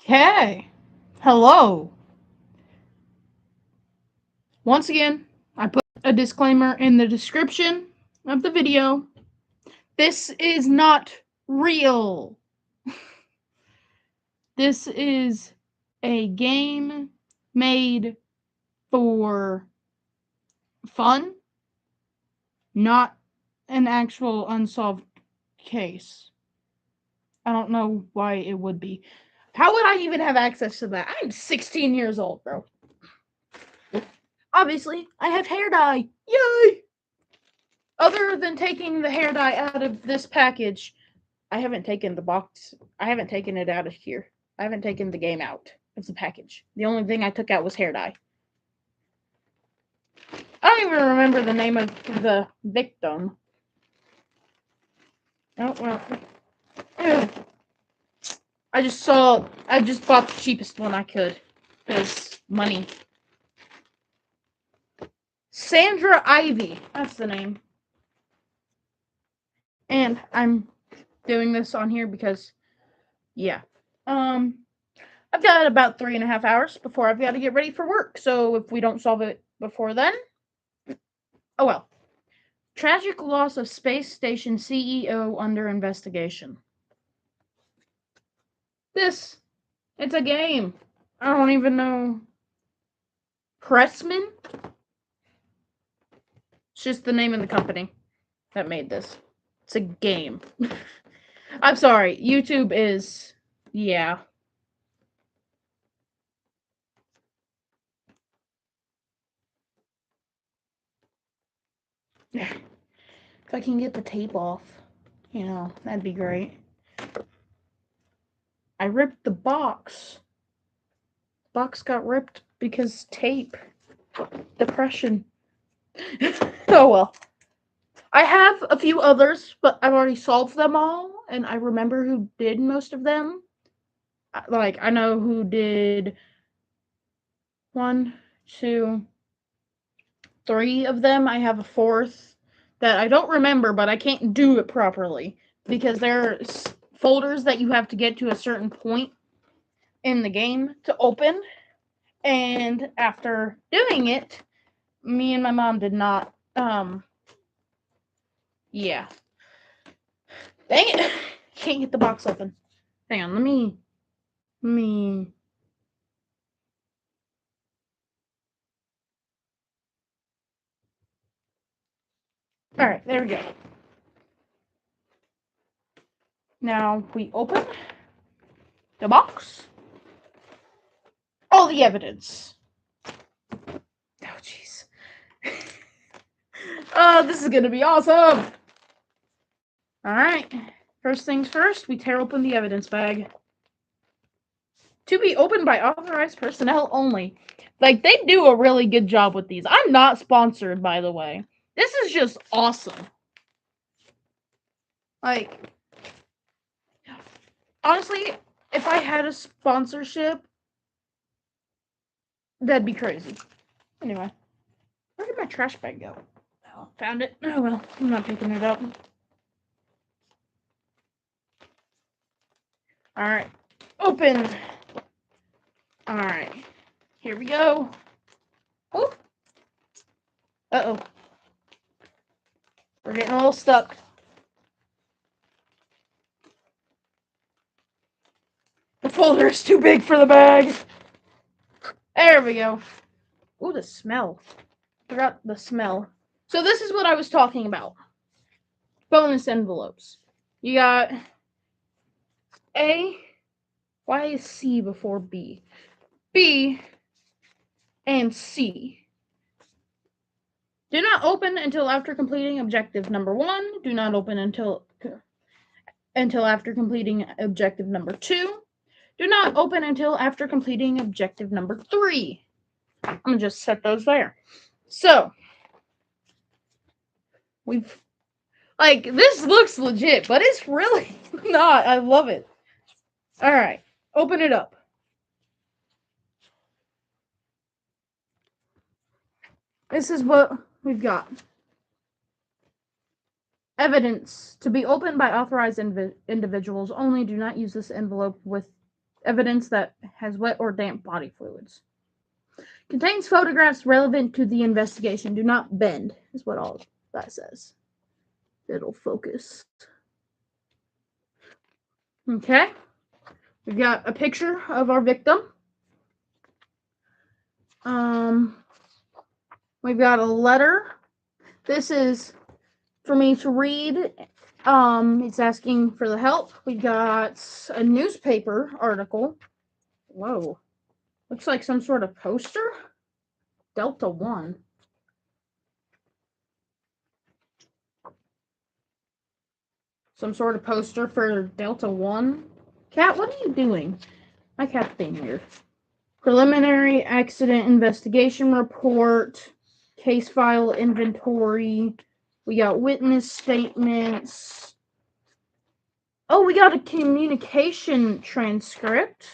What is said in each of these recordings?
Okay. Hello. Once again, I put a disclaimer in the description of the video. This is not real. This is a game made for fun, not an actual unsolved case. I don't know why it would be. How would I even have access to that? I'm 16 years old, bro. Obviously, I have hair dye. Yay! Other than taking the hair dye out of this package, I haven't taken the box. I haven't taken it out of here. I haven't taken the game out of the package. The only thing I took out was hair dye. I don't even remember the name of the victim. Oh, well. I just bought the cheapest one I could. Because money. Sandra Ivy. That's the name. And I'm doing this on here because, yeah. I've got about 3.5 hours before I've got to get ready for work. So if we don't solve it before then, oh well. Tragic loss of space station CEO under investigation. It's a game. I don't even know. Pressman? It's just the name of the company that made this. It's a game. I'm sorry. YouTube is, yeah. If I can get the tape off, that'd be great. I ripped the box. The box got ripped because tape. Depression. Oh well. I have a few others, but I've already solved them all, and I remember who did most of them. Like, I know who did 1, 2, 3 of them. I have a fourth that I don't remember, but I can't do it properly because there's folders that you have to get to a certain point in the game to open. And after doing it, me and my mom did not, yeah. Dang it! Can't get the box open. Hang on, let me. Alright, there we go. Now we open the box. All the evidence. Oh, jeez. Oh, this is gonna be awesome! Alright. First things first, we tear open the evidence bag. To be opened by authorized personnel only. Like, they do a really good job with these. I'm not sponsored, by the way. This is just awesome. Like, honestly, if I had a sponsorship, that'd be crazy. Anyway, where did my trash bag go? Oh, found it. Oh well, I'm not picking it up. Alright, open. Alright, here we go. Oh. Uh-oh. We're getting a little stuck. The folder is too big for the bag. There we go. Ooh, the smell. Forgot the smell. So this is what I was talking about. Bonus envelopes. You got A. Why is C before B? B and C. Do not open until after completing objective number 1. Do not open until after completing objective number 2. Do not open until after completing objective number 3. I'm going to just set those there. So, we've, like, this looks legit, but it's really not. I love it. Alright, open it up. This is what we've got. Evidence to be opened by authorized individuals only. Do not use this envelope with evidence that has wet or damp body fluids. Contains photographs relevant to the investigation. Do not bend, is what all that says. It'll focus. Okay. We've got a picture of our victim. We've got a letter. This is for me to read. It's asking for the help. We got a newspaper article. Whoa. Looks like some sort of poster. Delta 1. Some sort of poster for Delta 1. Cat, what are you doing? My cat's being weird. Preliminary accident investigation report. Case file inventory. We got witness statements. Oh, we got a communication transcript.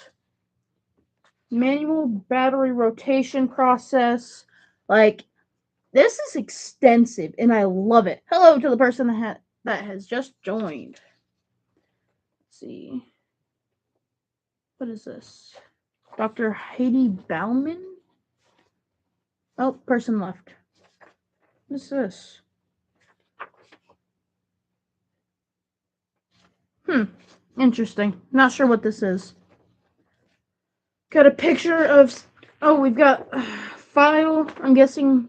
Manual battery rotation process. Like, this is extensive, and I love it. Hello to the person that has just joined. Let's see. What is this? Dr. Heidi Bauman? Oh, person left. What is this? Interesting. Not sure what this is. Got a picture of... Oh, we've got a file, I'm guessing,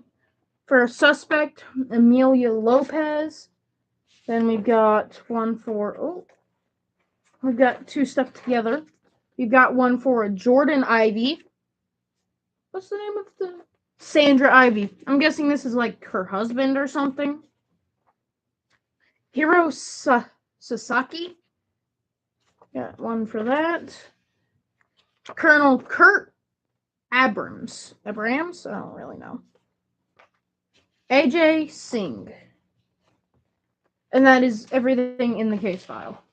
for a suspect, Amelia Lopez. Then we've got one for... Oh, we've got two stuck together. We've got one for a Jordan Ivy. What's the name of the... Sandra Ivy. I'm guessing this is like her husband or something. Hiro Sasaki. Got one for that. Colonel Kurt Abrams. Abrams? I don't really know. AJ Singh. And that is everything in the case file.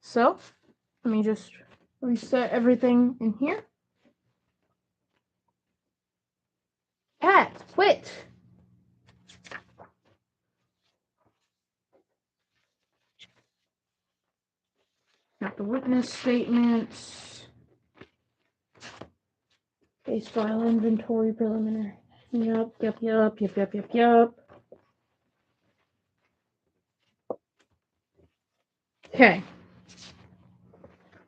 So, let me just reset everything in here. Cat, quit! Got the witness statements. Case file inventory preliminary. Yup. Okay.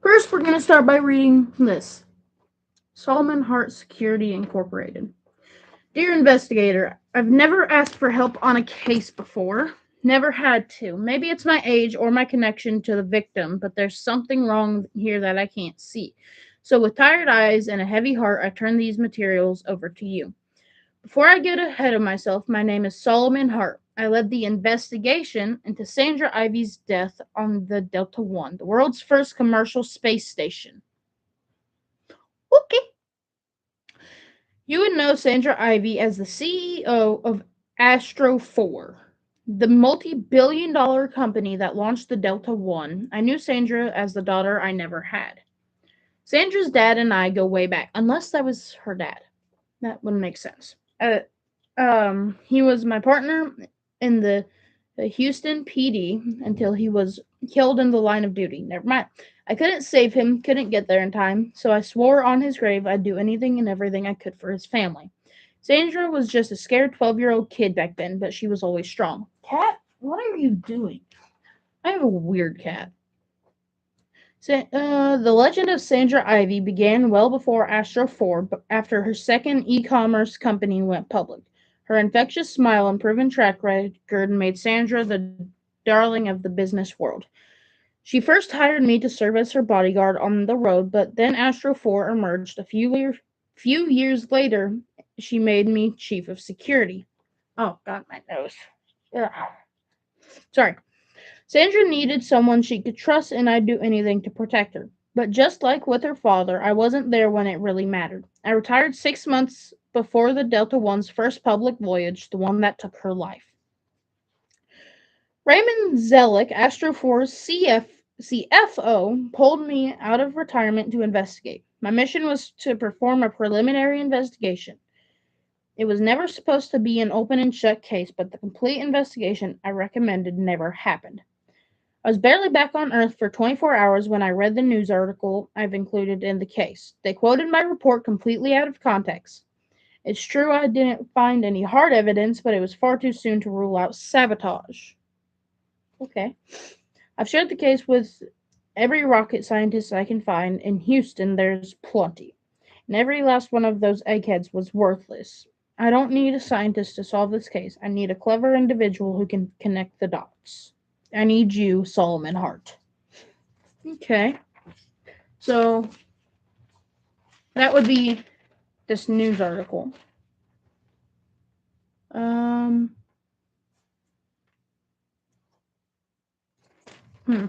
First, we're going to start by reading this. Solomon Hart Security Incorporated. Dear investigator, I've never asked for help on a case before. Never had to. Maybe it's my age or my connection to the victim, but there's something wrong here that I can't see. So with tired eyes and a heavy heart, I turn these materials over to you. Before I get ahead of myself, my name is Solomon Hart. I led the investigation into Sandra Ivy's death on the Delta One, the world's first commercial space station. Okay. You would know Sandra Ivy as the CEO of Astro 4, the multi-billion-dollar company that launched the Delta One. I knew Sandra as the daughter I never had. Sandra's dad and I go way back, unless that was her dad. That wouldn't make sense. He was my partner in the Houston PD until he was killed in the line of duty. Never mind. I couldn't save him, couldn't get there in time, so I swore on his grave I'd do anything and everything I could for his family. Sandra was just a scared 12-year-old kid back then, but she was always strong. Cat, what are you doing? I have a weird cat. The legend of Sandra Ivy began well before Astro 4, but after her second e-commerce company went public. Her infectious smile and proven track record made Sandra the darling of the business world. She first hired me to serve as her bodyguard on the road, but then Astro 4 emerged. A few years later, she made me chief of security. Oh, God, my nose. Ugh. Sorry. Sandra needed someone she could trust, and I'd do anything to protect her. But just like with her father, I wasn't there when it really mattered. I retired 6 months before the Delta One's first public voyage, the one that took her life. Raymond Zellick, Astro 4's CFO, pulled me out of retirement to investigate. My mission was to perform a preliminary investigation. It was never supposed to be an open and shut case, but the complete investigation I recommended never happened. I was barely back on Earth for 24 hours when I read the news article I've included in the case. They quoted my report completely out of context. It's true I didn't find any hard evidence, but it was far too soon to rule out sabotage. Okay. I've shared the case with every rocket scientist I can find. In Houston, there's plenty. And every last one of those eggheads was worthless. I don't need a scientist to solve this case. I need a clever individual who can connect the dots. I need you, Solomon Hart. Okay. So that would be this news article. Um hmm.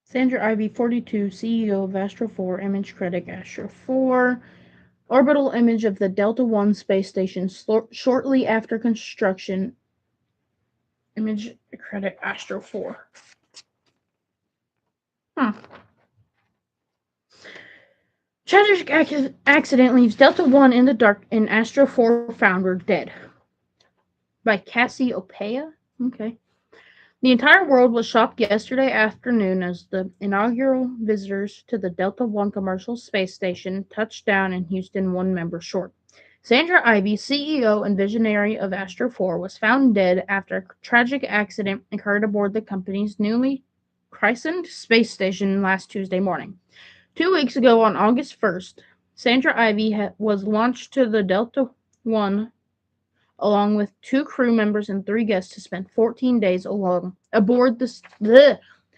Sandra Ivy, 42, CEO of Astro 4, image critic Astro 4. Orbital image of the Delta One space station shortly after construction. Image critic Astro 4. Huh. Tragic accident leaves Delta One in the dark and Astro 4 founder dead. By Cassie Opea? Okay. The entire world was shocked yesterday afternoon as the inaugural visitors to the Delta One commercial space station touched down in Houston, one member short. Sandra Ivy, CEO and visionary of Astro 4, was found dead after a tragic accident occurred aboard the company's newly christened space station last Tuesday morning. 2 weeks ago, on August 1st, Sandra Ivy was launched to the Delta One along with 2 crew members and 3 guests to spend 14 days alone aboard the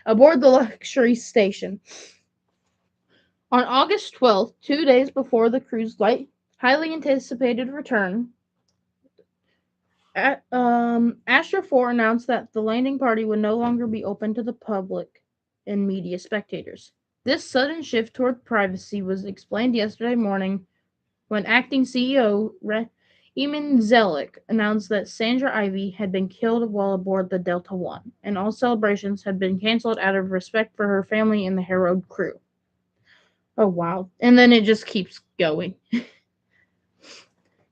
luxury station. On August 12th, 2 days before the crew's highly anticipated return, Astro 4 announced that the landing party would no longer be open to the public and media spectators. This sudden shift toward privacy was explained yesterday morning when acting CEO Eamon Zelick announced that Sandra Ivy had been killed while aboard the Delta One, and all celebrations had been canceled out of respect for her family and the harrowed crew. Oh, wow. And then it just keeps going.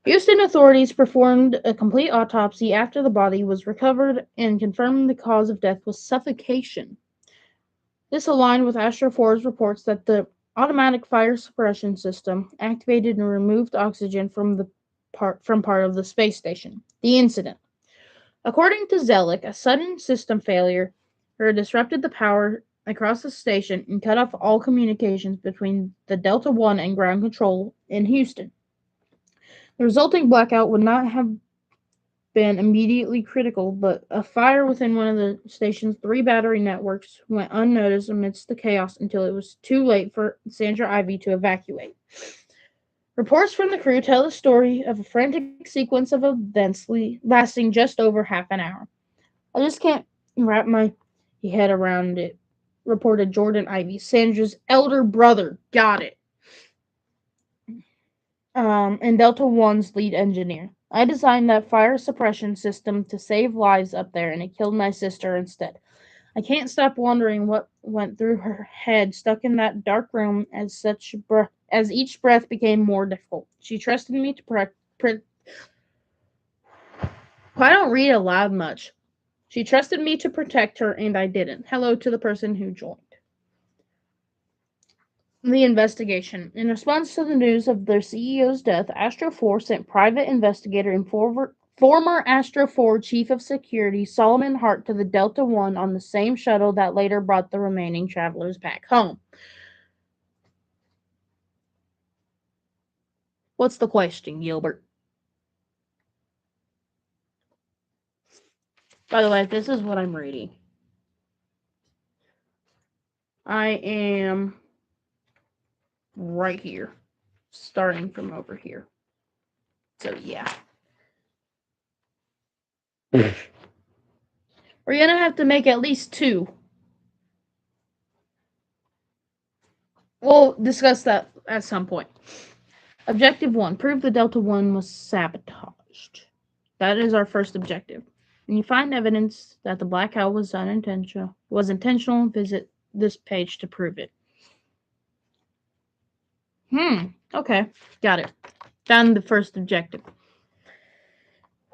Houston authorities performed a complete autopsy after the body was recovered and confirmed the cause of death was suffocation. This aligned with Astro 4's reports that the automatic fire suppression system activated and removed oxygen from part of the space station. The incident. According to Zelick, a sudden system failure disrupted the power across the station and cut off all communications between the Delta One and ground control in Houston. The resulting blackout would not have been immediately critical, but a fire within one of the station's 3 battery networks went unnoticed amidst the chaos until it was too late for Sandra Ivy to evacuate. Reports from the crew tell the story of a frantic sequence of events lasting just over half an hour. I just can't wrap my head around it, reported Jordan Ivy, Sandra's elder brother. Got it. And Delta One's lead engineer. I designed that fire suppression system to save lives up there, and it killed my sister instead. I can't stop wondering what went through her head, stuck in that dark room as each breath became more difficult. She trusted me to I don't read aloud much. She trusted me to protect her, and I didn't. Hello to the person who joined the investigation. In response to the news of their CEO's death, Astro 4 sent private investigator and former Astro 4 chief of security Solomon Hart to the Delta One on the same shuttle that later brought the remaining travelers back home. What's the question, Gilbert? By the way, this is what I'm reading. I am right here, starting from over here. So, yeah. We're going to have to make at least 2. We'll discuss that at some point. Objective 1. Prove the Delta One was sabotaged. That is our first objective. When you find evidence that the blackout was intentional, visit this page to prove it. Okay. Got it. Done the first objective.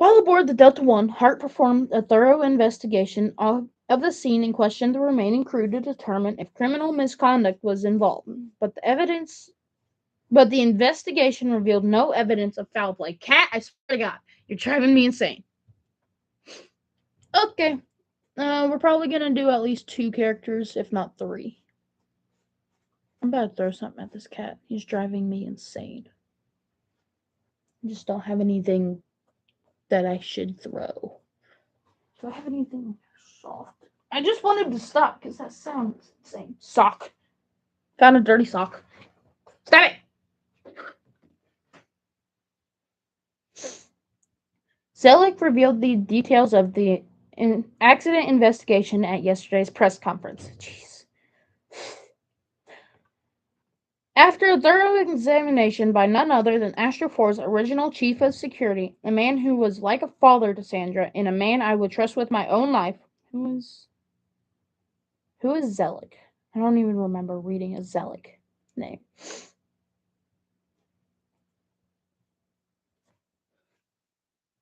While aboard the Delta One, Hart performed a thorough investigation of the scene and questioned the remaining crew to determine if criminal misconduct was involved. But the investigation revealed no evidence of foul play. Cat, I swear to God, you're driving me insane. Okay, we're probably gonna do at least 2 characters, if not 3. I'm about to throw something at this cat. He's driving me insane. I just don't have anything that I should throw. Do I have anything soft? I just wanted to stop because that sounds insane. Sock. Found a dirty sock. Stop it! Zelig revealed the details of the accident investigation at yesterday's press conference. Jeez. After a thorough examination by none other than Astro 4's original chief of security, a man who was like a father to Sandra and a man I would trust with my own life, who is Zelig? I don't even remember reading a Zelig name.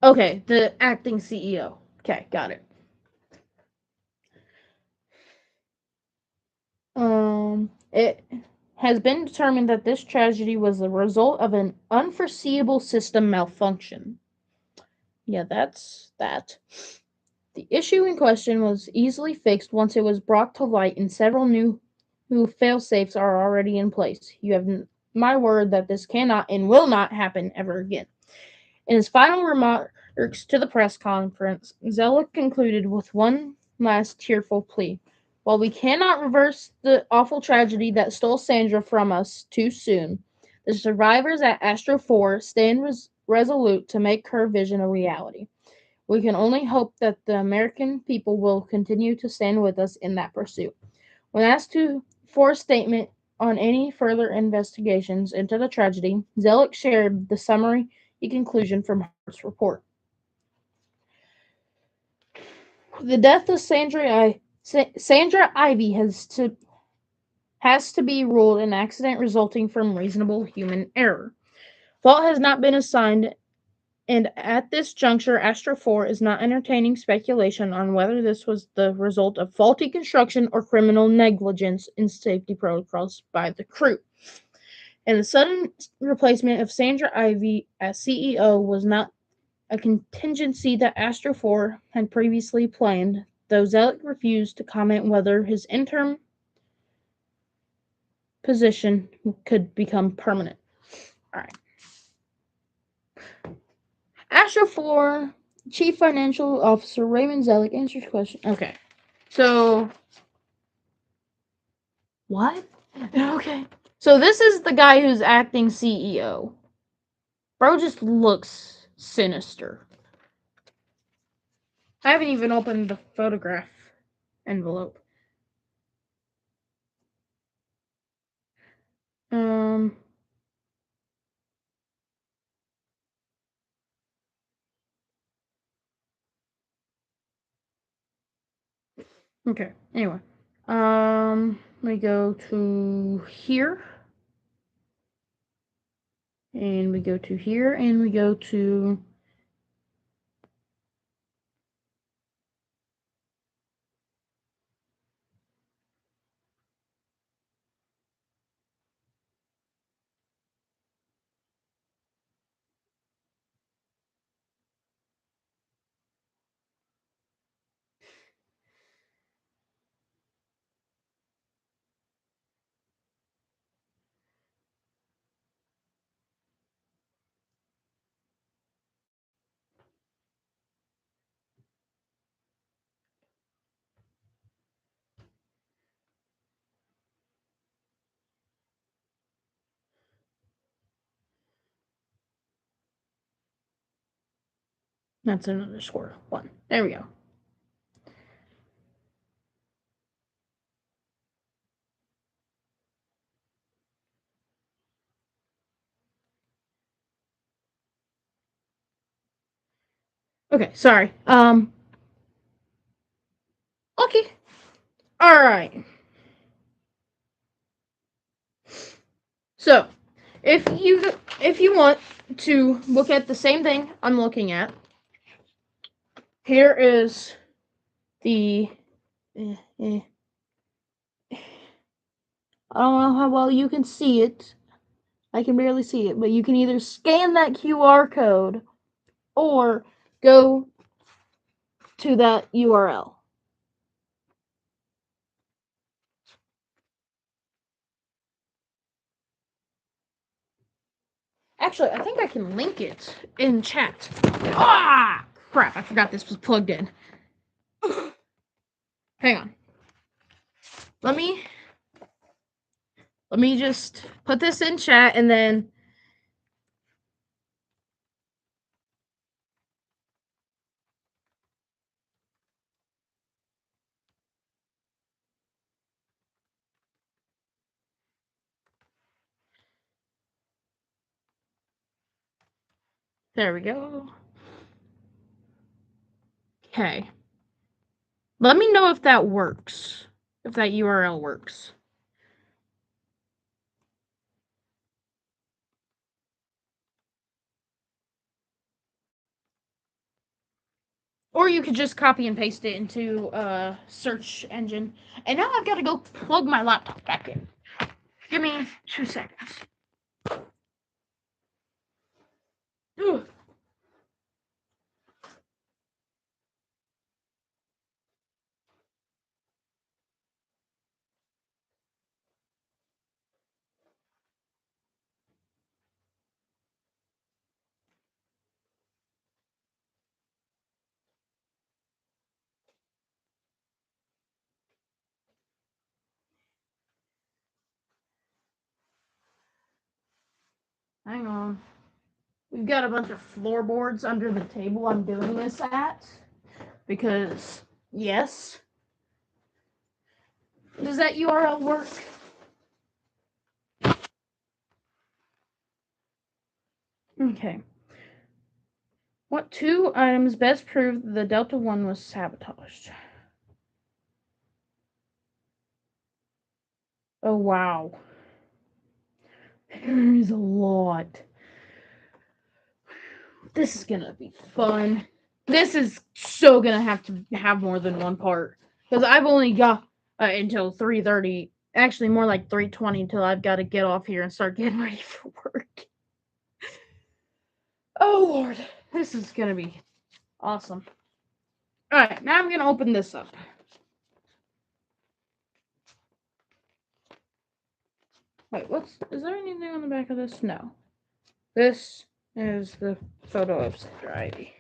Okay, the acting CEO. Okay, got it. It has been determined that this tragedy was the result of an unforeseeable system malfunction. Yeah, that's that. The issue in question was easily fixed once it was brought to light, and several new fail-safes are already in place. You have my word that this cannot and will not happen ever again. In his final remarks to the press conference, Zelig concluded with one last tearful plea. While we cannot reverse the awful tragedy that stole Sandra from us too soon, the survivors at Astro 4 stand resolute to make her vision a reality. We can only hope that the American people will continue to stand with us in that pursuit. When asked for a statement on any further investigations into the tragedy, Zelig shared the summary conclusion from Hart's report. The death of Sandra Ivy has to be ruled an accident resulting from reasonable human error. Fault has not been assigned, and at this juncture, Astro 4 is not entertaining speculation on whether this was the result of faulty construction or criminal negligence in safety protocols by the crew. And the sudden replacement of Sandra Ivy as CEO was not a contingency that Astro 4 had previously planned, though Zelig refused to comment whether his interim position could become permanent. Alright. Astro 4 Chief Financial Officer Raymond Zelig answers question. Okay. So what? Okay. So this is the guy who's acting CEO. Bro just looks sinister. I haven't even opened the photograph envelope. Okay. Anyway. We go to here. And we go to here, and we go to that's an underscore 1. There we go. Okay, sorry. Okay. Alright. So, if you want to look at the same thing I'm looking at, Here is the. I don't know how well you can see it. I can barely see it, but you can either scan that QR code or go to that URL. Actually, I think I can link it in chat. Ah! Crap, I forgot this was plugged in. Hang on. Let me just put this in chat and then there we go. Okay. Let me know if that works. If that URL works. Or you could just copy and paste it into a search engine. And now I've got to go plug my laptop back in. Give me 2 seconds. Ugh. Hang on. We've got a bunch of floorboards under the table I'm doing this at. Because, yes. Does that URL work? Okay. What 2 items best prove the Delta One was sabotaged? Oh, wow. There's a lot. This is gonna be fun. This is so gonna have to have more than one part. Because I've only got until 3:30. Actually, more like 3:20 until I've got to get off here and start getting ready for work. Oh, Lord. This is gonna be awesome. Alright, now I'm gonna open this up. Wait, is there anything on the back of this? No. This is the photo of Sandra Ivy.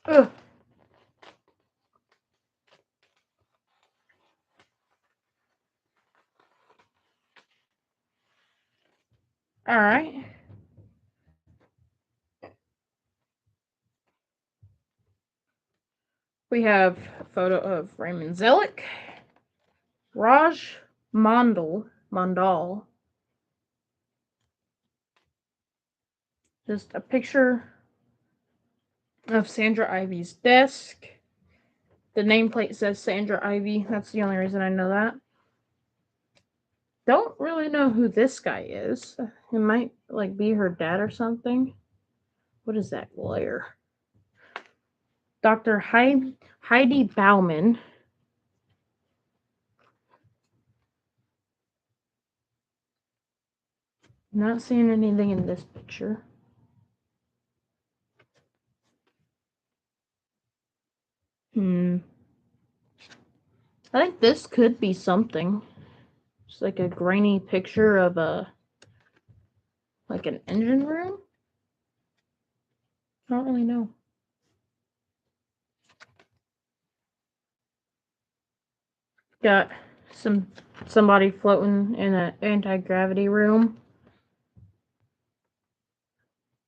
Ugh. Alright. We have a photo of Raymond Zellick, Raj Mondal. Just a picture of Sandra Ivy's desk. The nameplate says Sandra Ivy. That's the only reason I know that. Don't really know who this guy is. It might be her dad or something. What is that glare? Dr. Heidi Bauman. Not seeing anything in this picture. I think this could be something. It's like a grainy picture of an engine room. I don't really know. Got somebody floating in an anti-gravity room.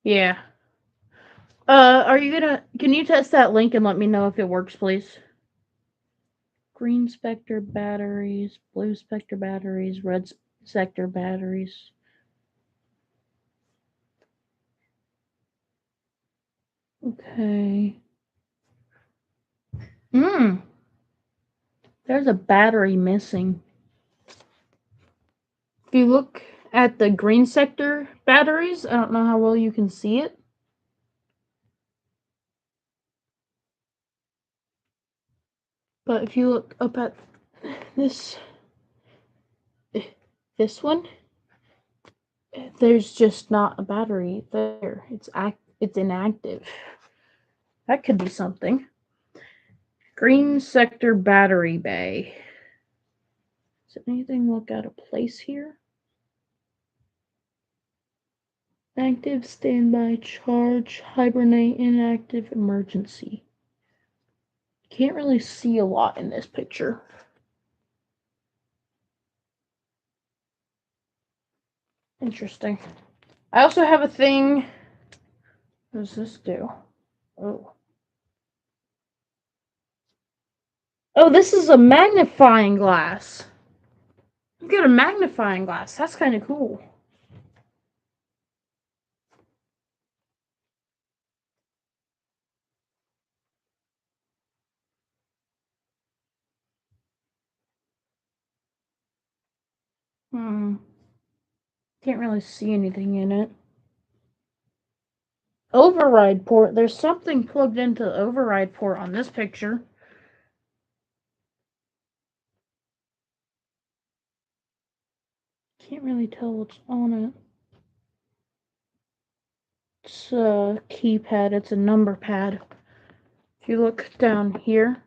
Yeah. Can you test that link and let me know if it works, please? Green Spectre batteries, blue Spectre batteries, red Spectre batteries. Okay. There's a battery missing. If you look at the green sector batteries, I don't know how well you can see it. But if you look up at this one, there's just not a battery there. It's inactive. That could be something. Green sector battery bay. Does anything look out of place here? Active, standby, charge, hibernate, inactive, emergency. Can't really see a lot in this picture. Interesting. I also have a thing. What does this do? Oh. Oh, this is a magnifying glass. I've got a magnifying glass. That's kind of cool. Can't really see anything in it. Override port. There's something plugged into the override port on this picture. Can't really tell what's on it. It's a keypad. It's a number pad. If you look down here,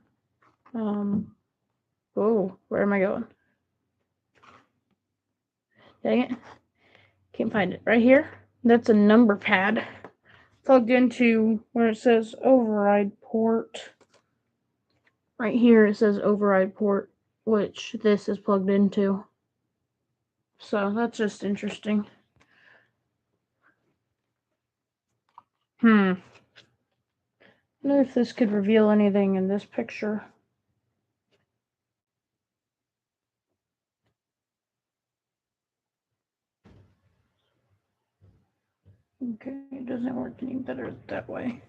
oh, where am I going? Dang it. Can't find it. Right here. That's a number pad plugged into where it says override port. Right here it says override port, which this is plugged into. So that's just interesting. I wonder if this could reveal anything in this picture. Okay, it doesn't work any better that way.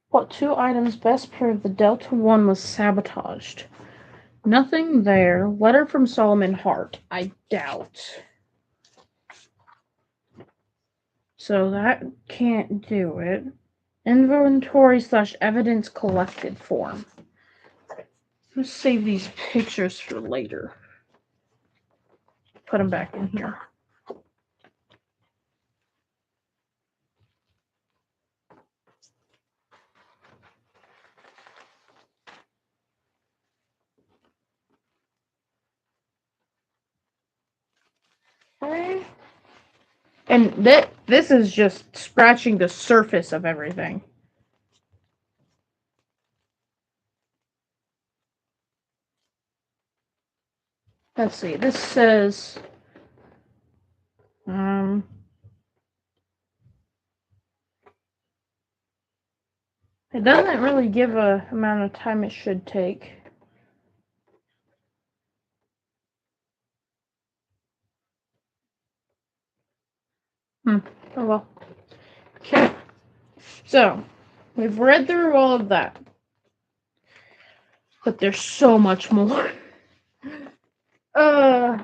What two items best prove the Delta One was sabotaged? Nothing there. Letter from Solomon Hart. I doubt. So that can't do it. Inventory / evidence collected form. Let's save these pictures for later. Put them back in here. Okay. And this is just scratching the surface of everything. Let's see. This says it doesn't really give a amount of time it should take. Oh well. Okay. So, we've read through all of that. But there's so much more.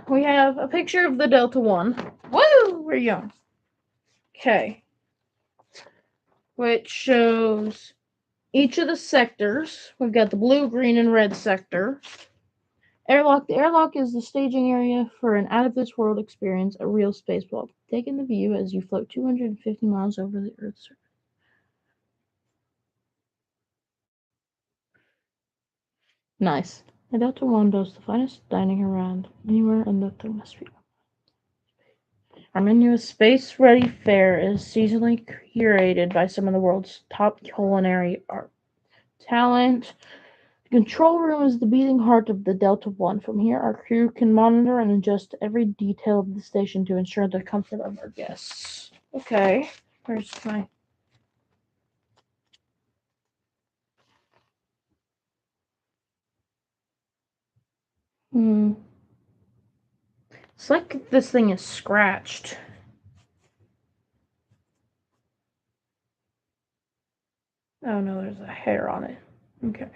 We have a picture of the Delta One. Woo! We're young. Okay. Which shows each of the sectors. We've got the blue, green, and red sector. Airlock. The airlock is the staging area for an out-of-this-world experience, a real spacewalk. Take in the view as you float 250 miles over the Earth's surface. Nice. The Delta One boasts the finest dining around anywhere in the thermosphere. Our menu of space-ready fare is seasonally curated by some of the world's top culinary art talent. The control room is the beating heart of the Delta One. From here, our crew can monitor and adjust every detail of the station to ensure the comfort of our guests. Okay, where's my... It's like this thing is scratched. Oh no, there's a hair on it. Okay.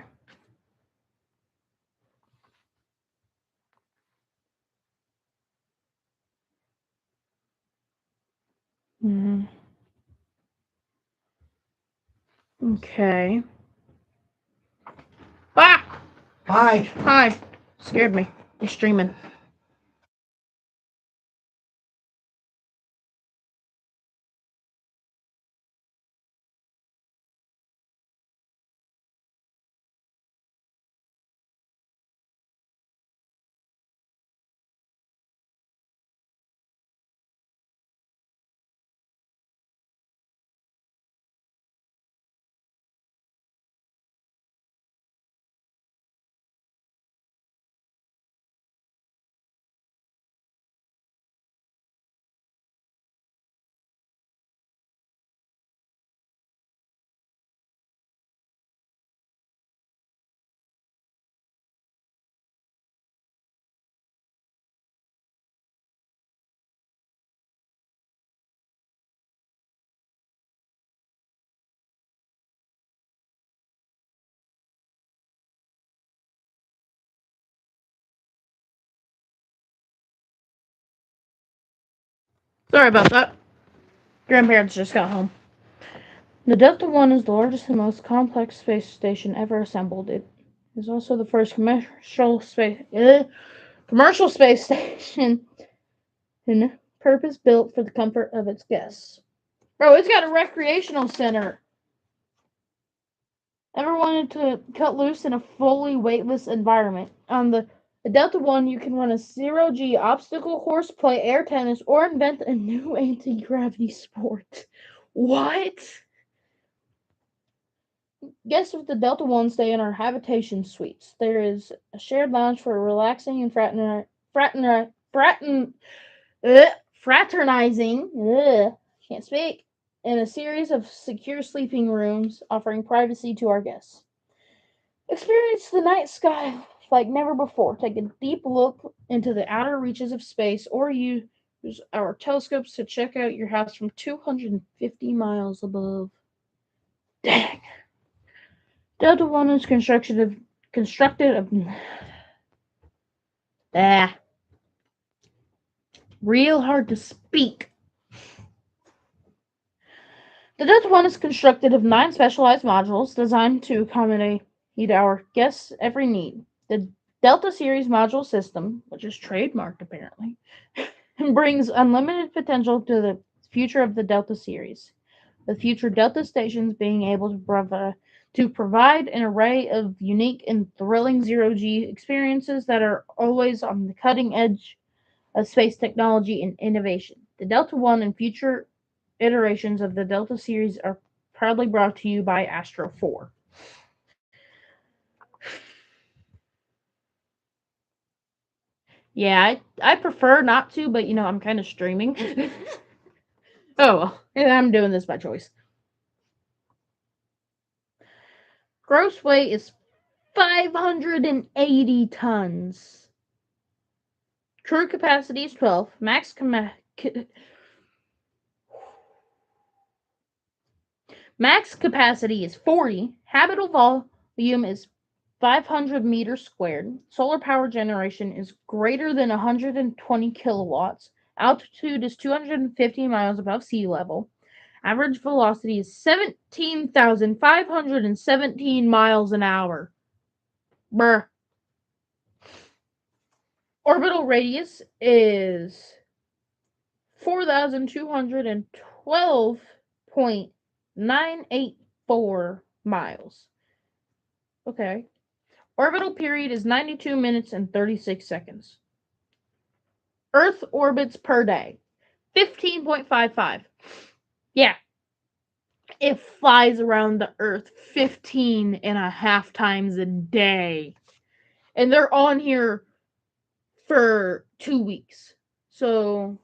Mm-hmm. Okay. Ah! Hi. Hi. Scared me. You're streaming. Sorry about that. Grandparents just got home. The Delta One is the largest and most complex space station ever assembled. It is also the first commercial space station and purpose built for the comfort of its guests. Bro, it's got a recreational center. Ever wanted to cut loose in a fully weightless environment? On the Delta One, you can run a zero-G obstacle course, play air tennis, or invent a new anti-gravity sport. What? Guests with the Delta One stay in our habitation suites. There is a shared lounge for relaxing and fraternizing. Can't speak. And a series of secure sleeping rooms offering privacy to our guests. Experience the night sky like never before. Take a deep look into the outer reaches of space, or use our telescopes to check out your house from 250 miles above. Dang. Delta One is constructed of ah, real hard to speak. The Delta One is constructed of 9 specialized modules designed to accommodate our guests' every need. The Delta Series module system, which is trademarked apparently, brings unlimited potential to the future of the Delta series, with future Delta stations being able to provide an array of unique and thrilling zero-G experiences that are always on the cutting edge of space technology and innovation. The Delta One and future iterations of the Delta series are proudly brought to you by Astro 4. Yeah, I prefer not to, but I'm kind of streaming. Oh well, I'm doing this by choice. Gross weight is 580 tons. Crew capacity is 12. Max capacity is 40. Habitable volume is 500 meters squared. Solar power generation is greater than 120 kilowatts. Altitude is 250 miles above sea level. Average velocity is 17,517 miles an hour. Brr. Orbital radius is 4,212.984 miles. Okay. Orbital period is 92 minutes and 36 seconds. Earth orbits per day 15.55. Yeah. It flies around the Earth 15 and a half times a day. And they're on here for 2 weeks. So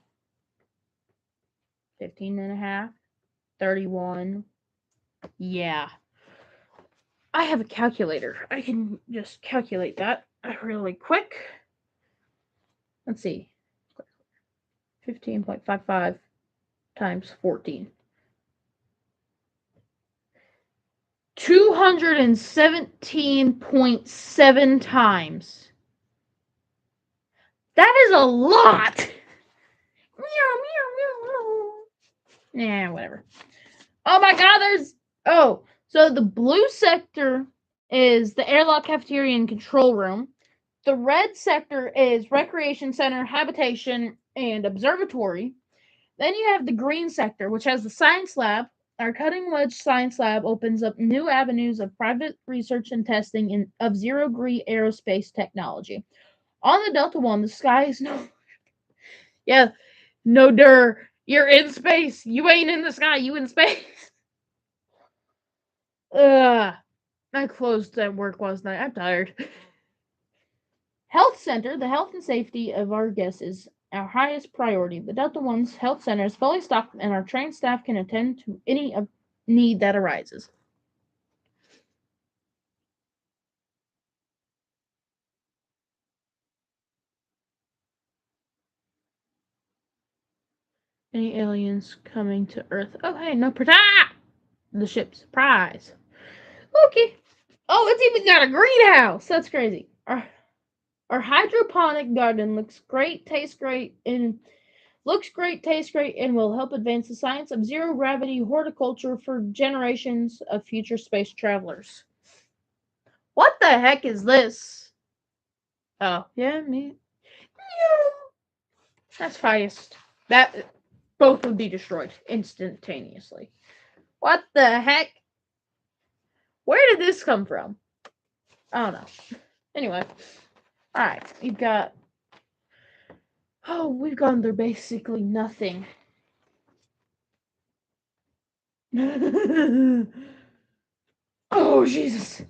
15 and a half, 31. Yeah. I have a calculator. I can just calculate that really quick. Let's see. 15.55 times 14. 217.7 times. That is a lot. Meow, meow, meow, meow. Yeah, whatever. Oh my god, there's. Oh, so the blue sector is the airlock cafeteria and control room. The red sector is recreation center, habitation, and observatory. Then you have the green sector, which has the science lab. Our cutting edge science lab opens up new avenues of private research and testing of zero G aerospace technology. On the Delta One, the sky is no. Yeah, no dir. You're in space. You ain't in the sky. You in space. Ugh. I closed at work last night. I'm tired. Health Center. The health and safety of our guests is our highest priority. The Delta One's health center is fully stocked, and our trained staff can attend to any need that arises. Any aliens coming to Earth? Oh, hey, no, the ship's prize. Okay. Oh, it's even got a greenhouse. That's crazy. Our hydroponic garden looks great, tastes great, and will help advance the science of zero gravity horticulture for generations of future space travelers. What the heck is this? Oh, yeah, me. That's highest. That both would be destroyed instantaneously. What the heck? Where did this come from? I don't know. Anyway, all right, we've got. Oh, we've gone through basically nothing. Oh Jesus!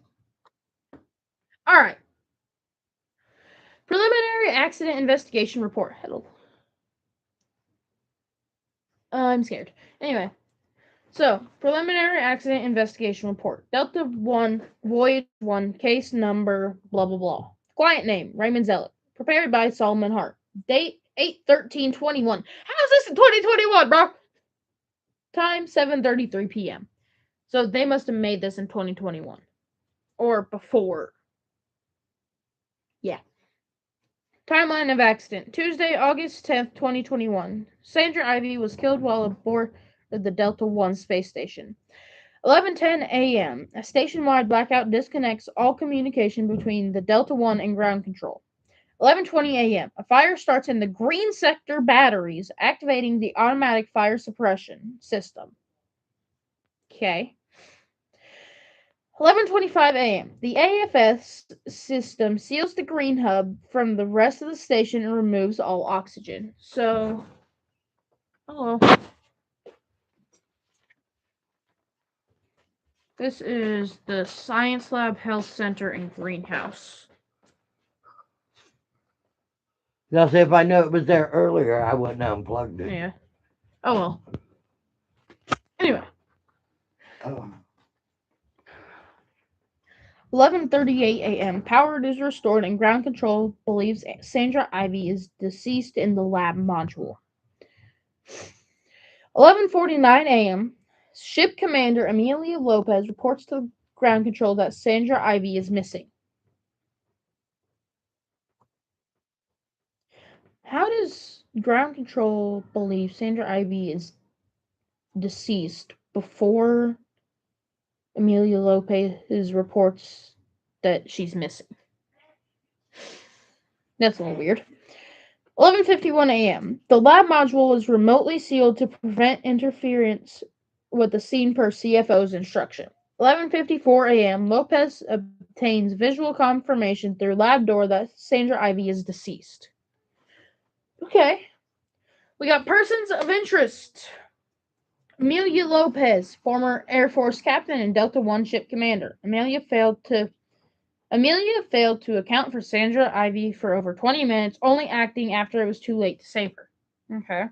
All right. Preliminary accident investigation report. Hello. I'm scared. Anyway, so preliminary accident investigation report. Delta One, Voyage One, case number blah blah blah. Client name Raymond Zellick. Prepared by Solomon Hart. Date 8/13/21. How's this in 2021, bro? Time 7:33 p.m. So they must have made this in 2021 or before. Yeah. Timeline of accident. Tuesday, August 10th, 2021. Sandra Ivy was killed while aboard the Delta One space station. 11:10 a.m. A station-wide blackout disconnects all communication between the Delta One and ground control. 11:20 a.m. A fire starts in the green sector batteries, activating the automatic fire suppression system. Okay. 11:25 a.m. The AFS system seals the green hub from the rest of the station and removes all oxygen. So, hello. This is the Science Lab, Health Center, and Greenhouse. Now, see, if I knew it was there earlier, I wouldn't have unplugged it. Yeah. Oh well. Anyway. Oh. 11:38 a.m. Power is restored and ground control believes Sandra Ivy is deceased in the lab module. 11:49 a.m. Ship commander Amelia Lopez reports to ground control that Sandra Ivy is missing. How does ground control believe Sandra Ivy is deceased before Amelia Lopez reports that she's missing? That's a little weird. 11:51 a.m. The lab module is remotely sealed to prevent interference with the scene per CFO's instruction. 11:54 a.m. Lopez obtains visual confirmation through lab door that Sandra Ivy is deceased. Okay. We got persons of interest. Amelia Lopez, former Air Force captain and Delta One ship commander. Amelia failed to account for Sandra Ivy for over 20 minutes, only acting after it was too late to save her. Okay.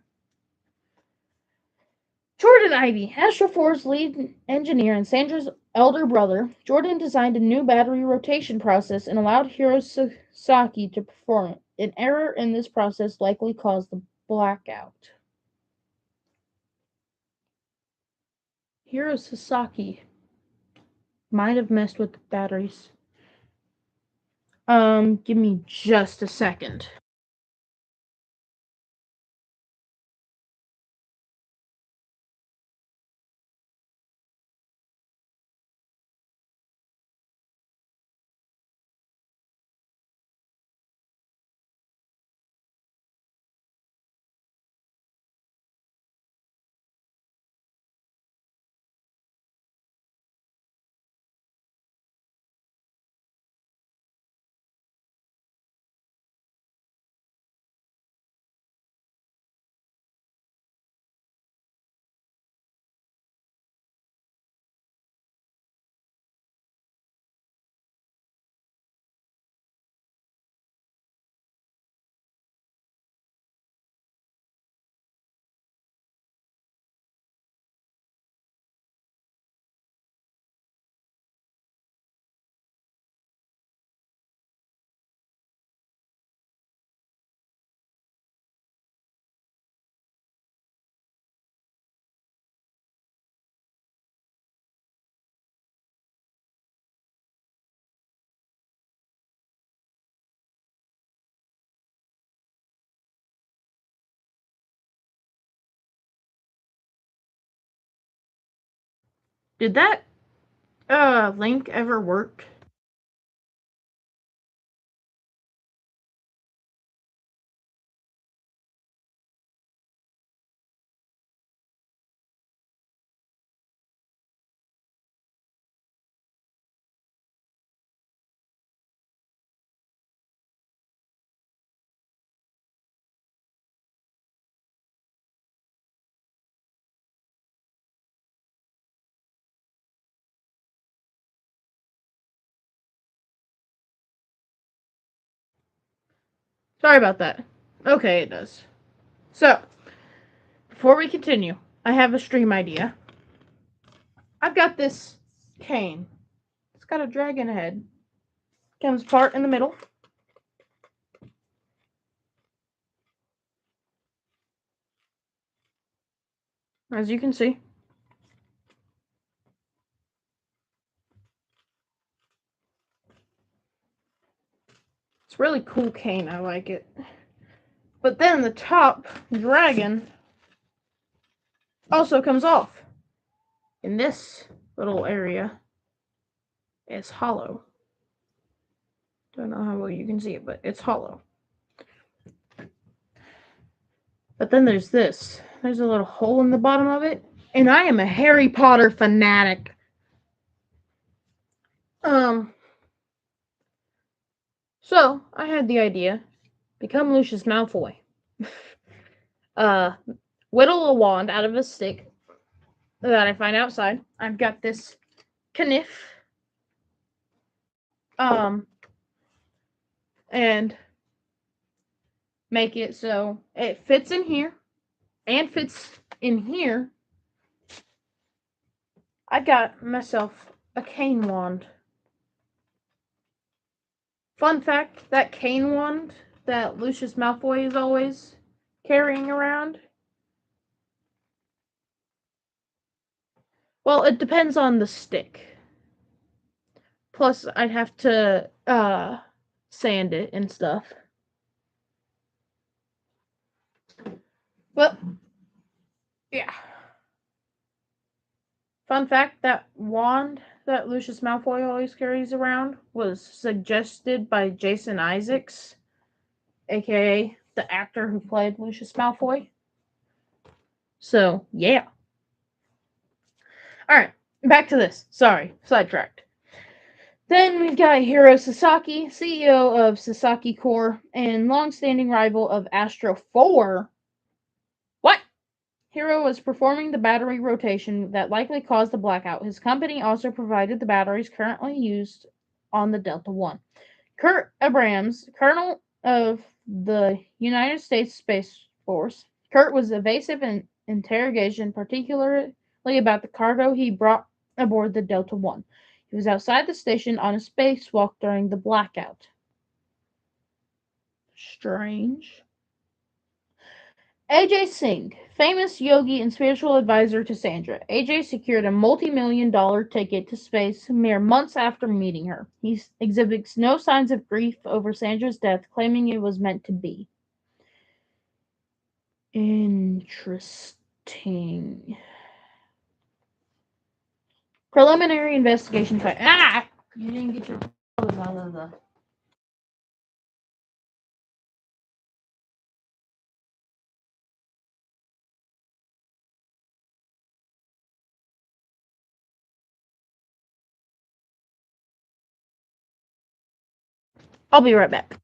Jordan Ivy, Astrofor's lead engineer and Sandra's elder brother, Jordan designed a new battery rotation process and allowed Hirosaki to perform it. An error in this process likely caused the blackout. Hirosaki might have messed with the batteries. Give me just a second. Did that link ever work? Sorry about that. Okay, it does. So, before we continue, I have a stream idea. I've got this cane. It's got a dragon head. Comes apart in the middle. As you can see. It's a really cool cane. I like it. But then the top dragon also comes off. In this little area, it's hollow. Don't know how well you can see it, but it's hollow. But then there's this. There's a little hole in the bottom of it. And I am a Harry Potter fanatic. So I had the idea. Become Lucius Malfoy. Whittle a wand out of a stick that I find outside. I've got this kniff. And make it so it fits in here and fits in here. I got myself a cane wand. Fun fact, that cane wand that Lucius Malfoy is always carrying around, well, it depends on the stick. Plus, I'd have to sand it and stuff. But yeah. Fun fact, that wand that Lucius Malfoy always carries around was suggested by Jason Isaacs, aka the actor who played Lucius Malfoy. So, yeah. Alright, back to this. Sorry, sidetracked. Then we've got Hiro Sasaki, CEO of Sasaki Corp and long-standing rival of Astro 4. What? Hiro was performing the battery rotation that likely caused the blackout. His company also provided the batteries currently used on the Delta One. Kurt Abrams, colonel of the United States Space Force. Kurt was evasive in interrogation, particularly about the cargo he brought aboard the Delta One. He was outside the station on a spacewalk during the blackout. Strange. AJ Singh, famous yogi and spiritual advisor to Sandra. AJ secured a multi-million-dollar ticket to space mere months after meeting her. He exhibits no signs of grief over Sandra's death, claiming it was meant to be. Interesting. Preliminary investigation. You didn't get your clothes out of the. I'll be right back.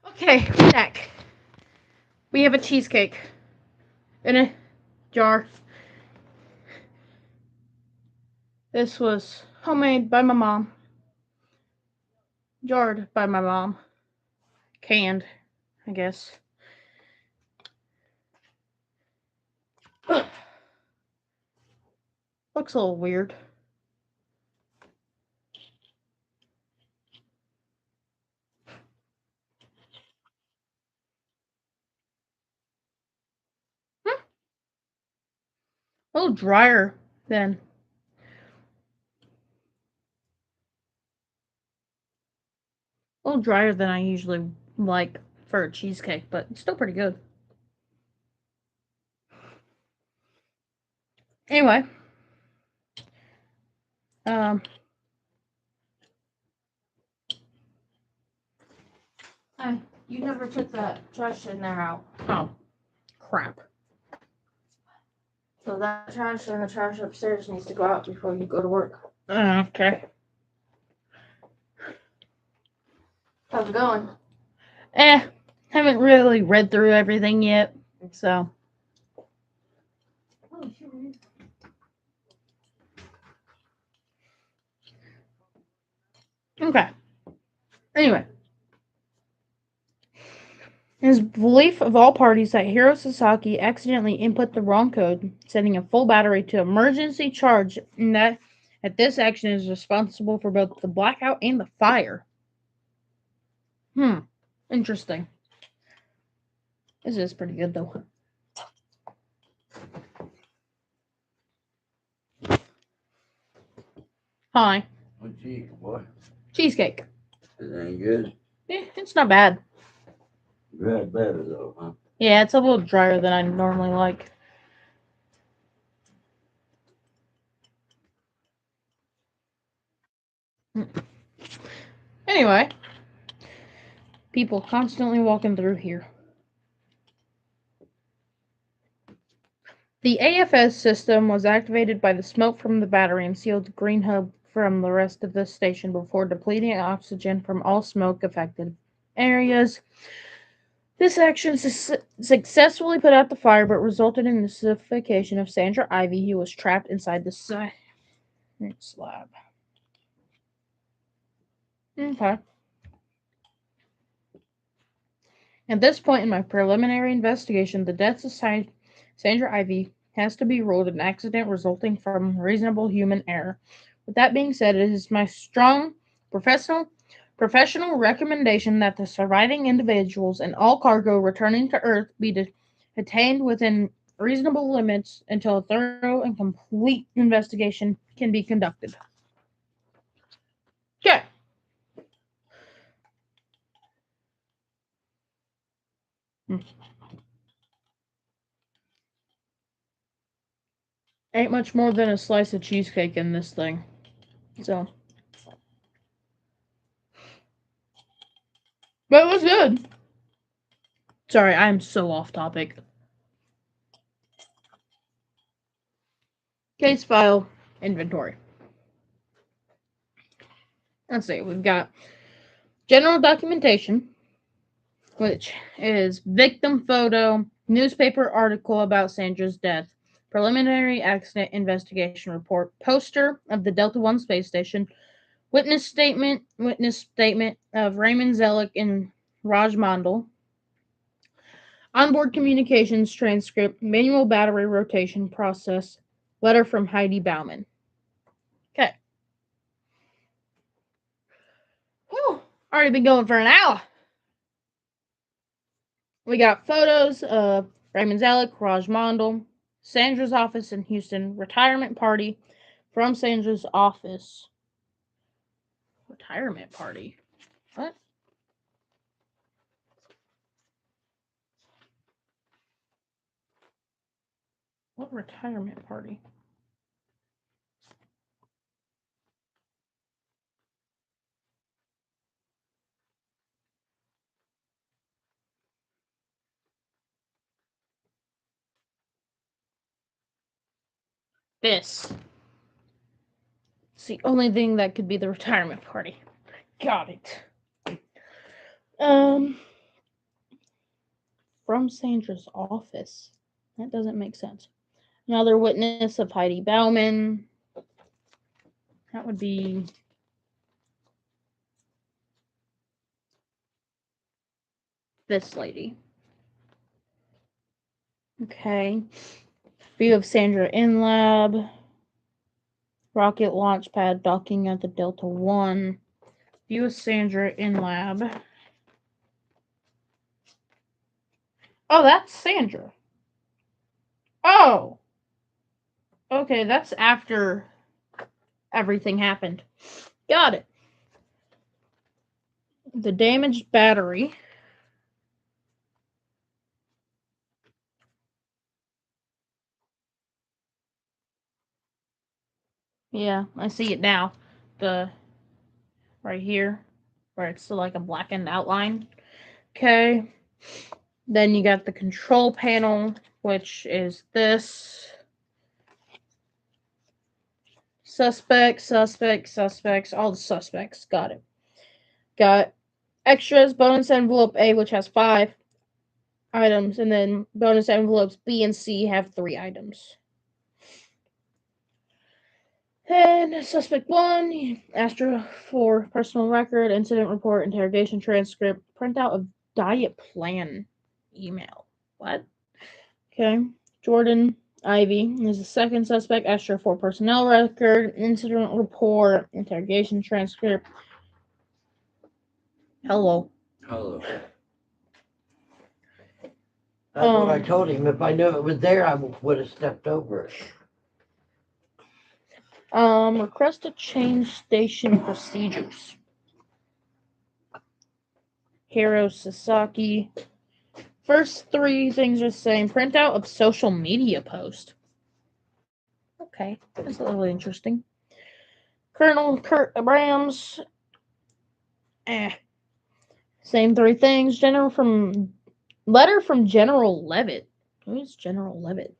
Okay, back. We have a cheesecake in a jar. This was homemade by my mom, jarred by my mom, canned, I guess. Looks a little weird. A little drier than I usually like for a cheesecake, but it's still pretty good. Anyway, um, hey, you never took that trash in there out. Oh, crap. So that trash and the trash upstairs needs to go out before you go to work. Okay. How's it going? Haven't really read through everything yet, so. Okay. Anyway. It is belief of all parties that Hiro Sasaki accidentally input the wrong code, setting a full battery to emergency charge, and that this action is responsible for both the blackout and the fire. Interesting. This is pretty good, though. Hi. What cheese? What? Cheesecake. It ain't good. It's not bad. You had better though, huh? Yeah, it's a little drier than I normally like. Anyway, people constantly walking through here. The AFS system was activated by the smoke from the battery and sealed the green hub from the rest of the station before depleting oxygen from all smoke-affected areas. This action successfully put out the fire, but resulted in the suffocation of Sandra Ivy, who was trapped inside the slab. Okay. At this point in my preliminary investigation, the death of Sandra Ivy has to be ruled an accident resulting from reasonable human error. With that being said, it is my strong professional recommendation that the surviving individuals and all cargo returning to Earth be detained within reasonable limits until a thorough and complete investigation can be conducted. Okay. Ain't much more than a slice of cheesecake in this thing. So. But it was good. Sorry, I'm so off topic. Case file inventory. Let's see, we've got general documentation, which is victim photo, newspaper article about Sandra's death, preliminary accident investigation report, poster of the Delta One space station, witness statement of Raymond Zellick and Raj Mandal, onboard communications transcript, manual battery rotation process, letter from Heidi Bauman. Okay. Whew, already been going for an hour. We got photos of Raymond Zellick, Raj Mandal, Sandra's office in Houston, retirement party from Sandra's office. Retirement party? What? What retirement party? This. It's the only thing that could be the retirement party. Got it. from Sandra's office. That doesn't make sense. Another witness of Heidi Bauman. That would be this lady. Okay. View of Sandra in lab. Rocket launch pad docking at the Delta 1. View of Sandra in lab. Oh, that's Sandra. Oh! Okay, that's after everything happened. Got it. The damaged battery. Yeah, I see it now. The right here, where it's still like a blackened outline. Okay. Then you got the control panel, which is this. Suspects, all the suspects. Got it. Got extras, bonus envelope A, which has 5 items, and then bonus envelopes B and C have 3 items. And suspect 1, Astra 4, personal record, incident report, interrogation transcript, printout of diet plan email. What? Okay. Jordan Ivy is the second suspect, Astra 4 personnel record, incident report, interrogation transcript. Hello. Hello. That's what I told him. If I knew it was there, I would have stepped over it. Request to change station procedures. Hiro Sasaki. First 3 things are the same. Printout of social media post. Okay, that's a little interesting. Colonel Kurt Abrams. Same 3 things. Letter from General Levitt. Who's General Levitt?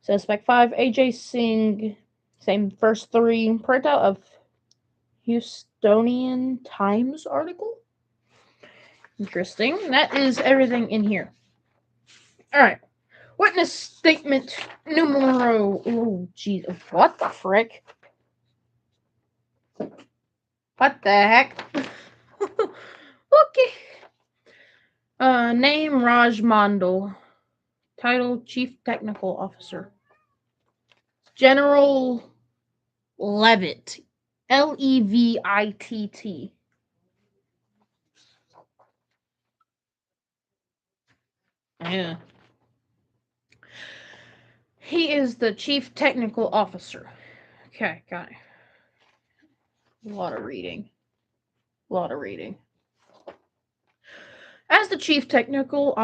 Suspect 5, AJ Singh. Same first 3. Printout of Houstonian Times article. Interesting. That is everything in here. Alright. Witness statement numero. Oh, jeez. What the frick? What the heck? Okay. Name Raj Mandal. Title Chief Technical Officer. General Levitt. Levitt. Yeah. He is the Chief Technical Officer. Okay, got it. A lot of reading. As the Chief Technical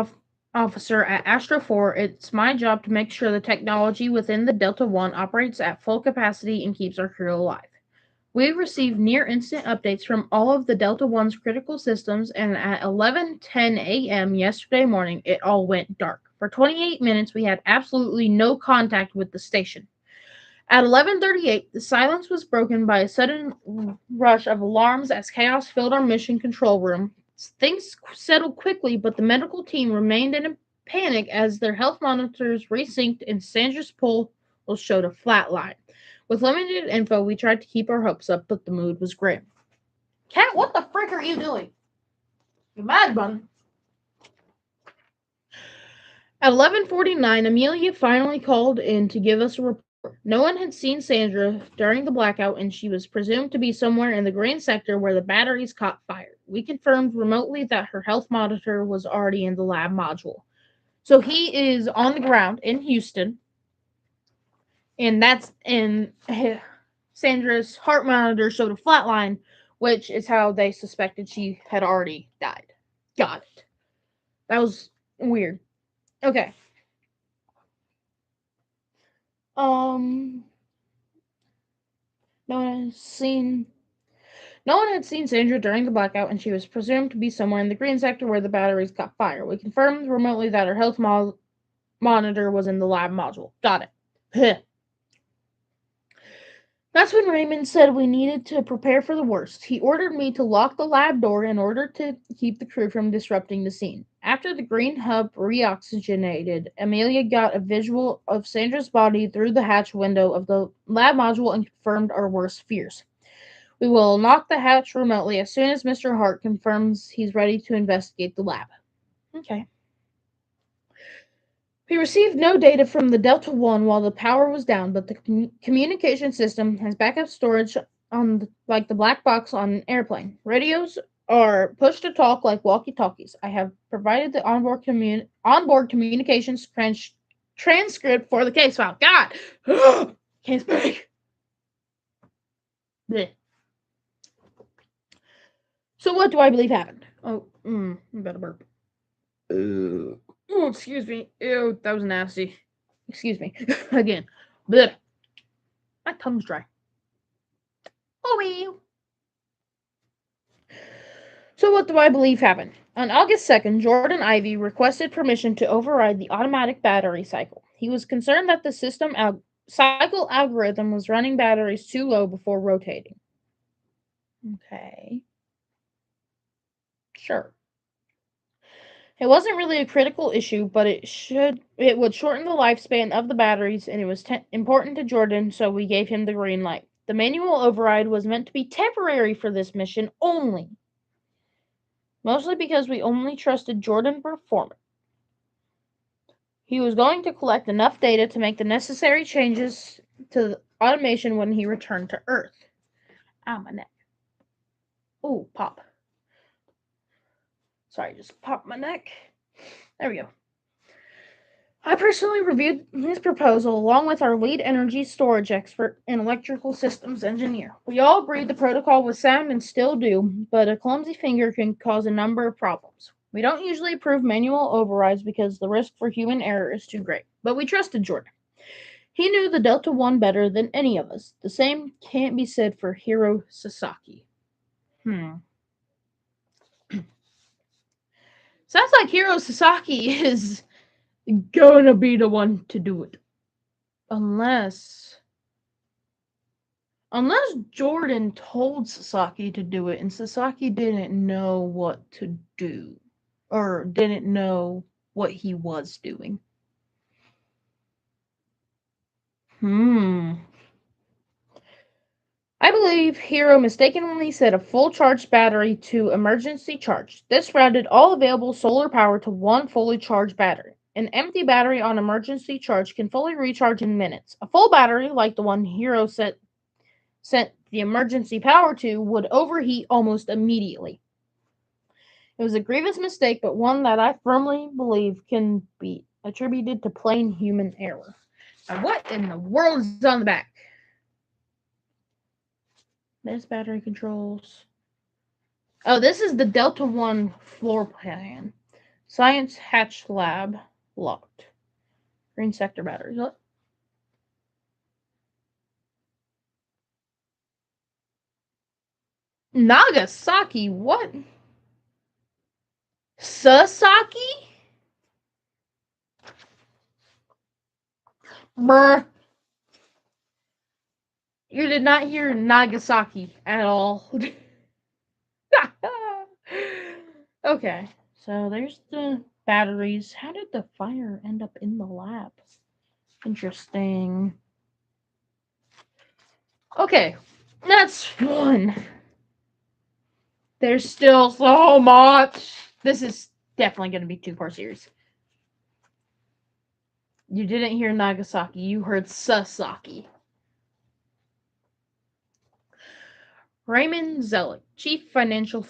Officer at Astra 4, it's my job to make sure the technology within the Delta 1 operates at full capacity and keeps our crew alive. We received near-instant updates from all of the Delta 1's critical systems, and at 11:10 a.m. yesterday morning, it all went dark. For 28 minutes, we had absolutely no contact with the station. At 11:38, the silence was broken by a sudden rush of alarms as chaos filled our mission control room. Things settled quickly, but the medical team remained in a panic as their health monitors resynced and Sandra's pulse showed a flat line. With limited info, we tried to keep our hopes up, but the mood was grim. Cat, what the frick are you doing? You mad bun? At 11:49, Amelia finally called in to give us a report. No one had seen Sandra during the blackout, and she was presumed to be somewhere in the green sector where the batteries caught fire. We confirmed remotely that her health monitor was already in the lab module. So he is on the ground in Houston, and Sandra's heart monitor showed a flat line, which is how they suspected she had already died. Got it. That was weird. Okay. Um, no one had seen Sandra during the blackout, and she was presumed to be somewhere in the green sector where the batteries caught fire. We confirmed remotely that her health monitor was in the lab module. Got it. That's when Raymond said we needed to prepare for the worst. He ordered me to lock the lab door in order to keep the crew from disrupting the scene. After the green hub reoxygenated, Amelia got a visual of Sandra's body through the hatch window of the lab module and confirmed our worst fears. We will unlock the hatch remotely as soon as Mr. Hart confirms he's ready to investigate the lab. Okay. We received no data from the Delta One while the power was down, but the communication system has backup storage on like the black box on an airplane. Radios are push to talk like walkie-talkies. I have provided the onboard communications transcript for the case file. God, can't speak. Blech. So what do I believe happened? Oh, I better burp. Oh, excuse me. Ew, that was nasty. Excuse me. Again. Blech. My tongue's dry. Oh, well. So what do I believe happened? On August 2nd, Jordan Ivy requested permission to override the automatic battery cycle. He was concerned that the cycle algorithm was running batteries too low before rotating. Okay. Sure. It wasn't really a critical issue, but it would shorten the lifespan of the batteries, and it was important to Jordan, so we gave him the green light. The manual override was meant to be temporary for this mission only, mostly because we only trusted Jordan performance. He was going to collect enough data to make the necessary changes to the automation when he returned to Earth. Ow, my neck. Ooh, pop. Sorry, just popped my neck. There we go. I personally reviewed his proposal along with our lead energy storage expert and electrical systems engineer. We all agreed the protocol was sound and still do, but a clumsy finger can cause a number of problems. We don't usually approve manual overrides because the risk for human error is too great, but we trusted Jordan. He knew the Delta One better than any of us. The same can't be said for Hiro Sasaki. Sounds like Hiro Sasaki is gonna be the one to do it. Unless Jordan told Sasaki to do it and Sasaki didn't know what to do or didn't know what he was doing. I believe Hiro mistakenly set a full charged battery to emergency charge. This routed all available solar power to one fully charged battery. An empty battery on emergency charge can fully recharge in minutes. A full battery, like the one Hiro sent the emergency power to, would overheat almost immediately. It was a grievous mistake, but one that I firmly believe can be attributed to plain human error. Now, what in the world is on the back? There's battery controls. Oh, this is the Delta One floor plan. Science Hatch Lab locked. Green sector batteries. What? Nagasaki? What? Sasaki? Brr. You did not hear Nagasaki at all. Okay, so there's the batteries. How did the fire end up in the lab? Interesting. Okay, that's one. There's still so much. This is definitely going to be 2-part series. You didn't hear Nagasaki. You heard Sasaki. Raymond Zellick, Chief Financial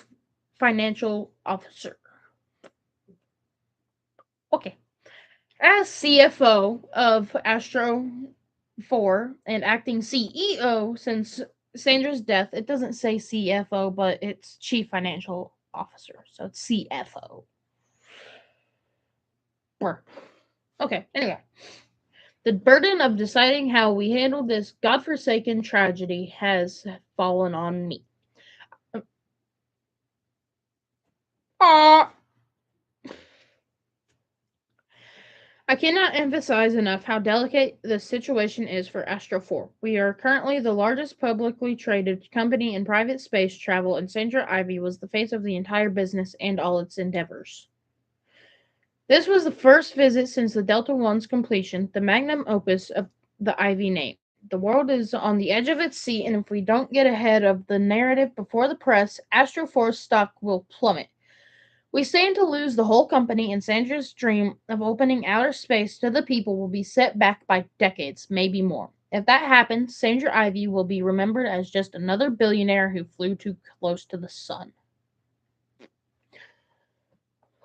Officer. Okay. As CFO of Astro 4 and acting CEO since Sandra's death, it doesn't say CFO, but it's Chief Financial Officer. So it's CFO. Okay, anyway. The burden of deciding how we handle this godforsaken tragedy has fallen on me. I cannot emphasize enough how delicate the situation is for Astro 4. We are currently the largest publicly traded company in private space travel, and Sandra Ivy was the face of the entire business and all its endeavors. This was the first visit since the Delta One's completion, the magnum opus of the Ivy name. The world is on the edge of its seat, and if we don't get ahead of the narrative before the press, Astro 4's stock will plummet. We stand to lose the whole company, and Sandra's dream of opening outer space to the people will be set back by decades, maybe more. If that happens, Sandra Ivy will be remembered as just another billionaire who flew too close to the sun.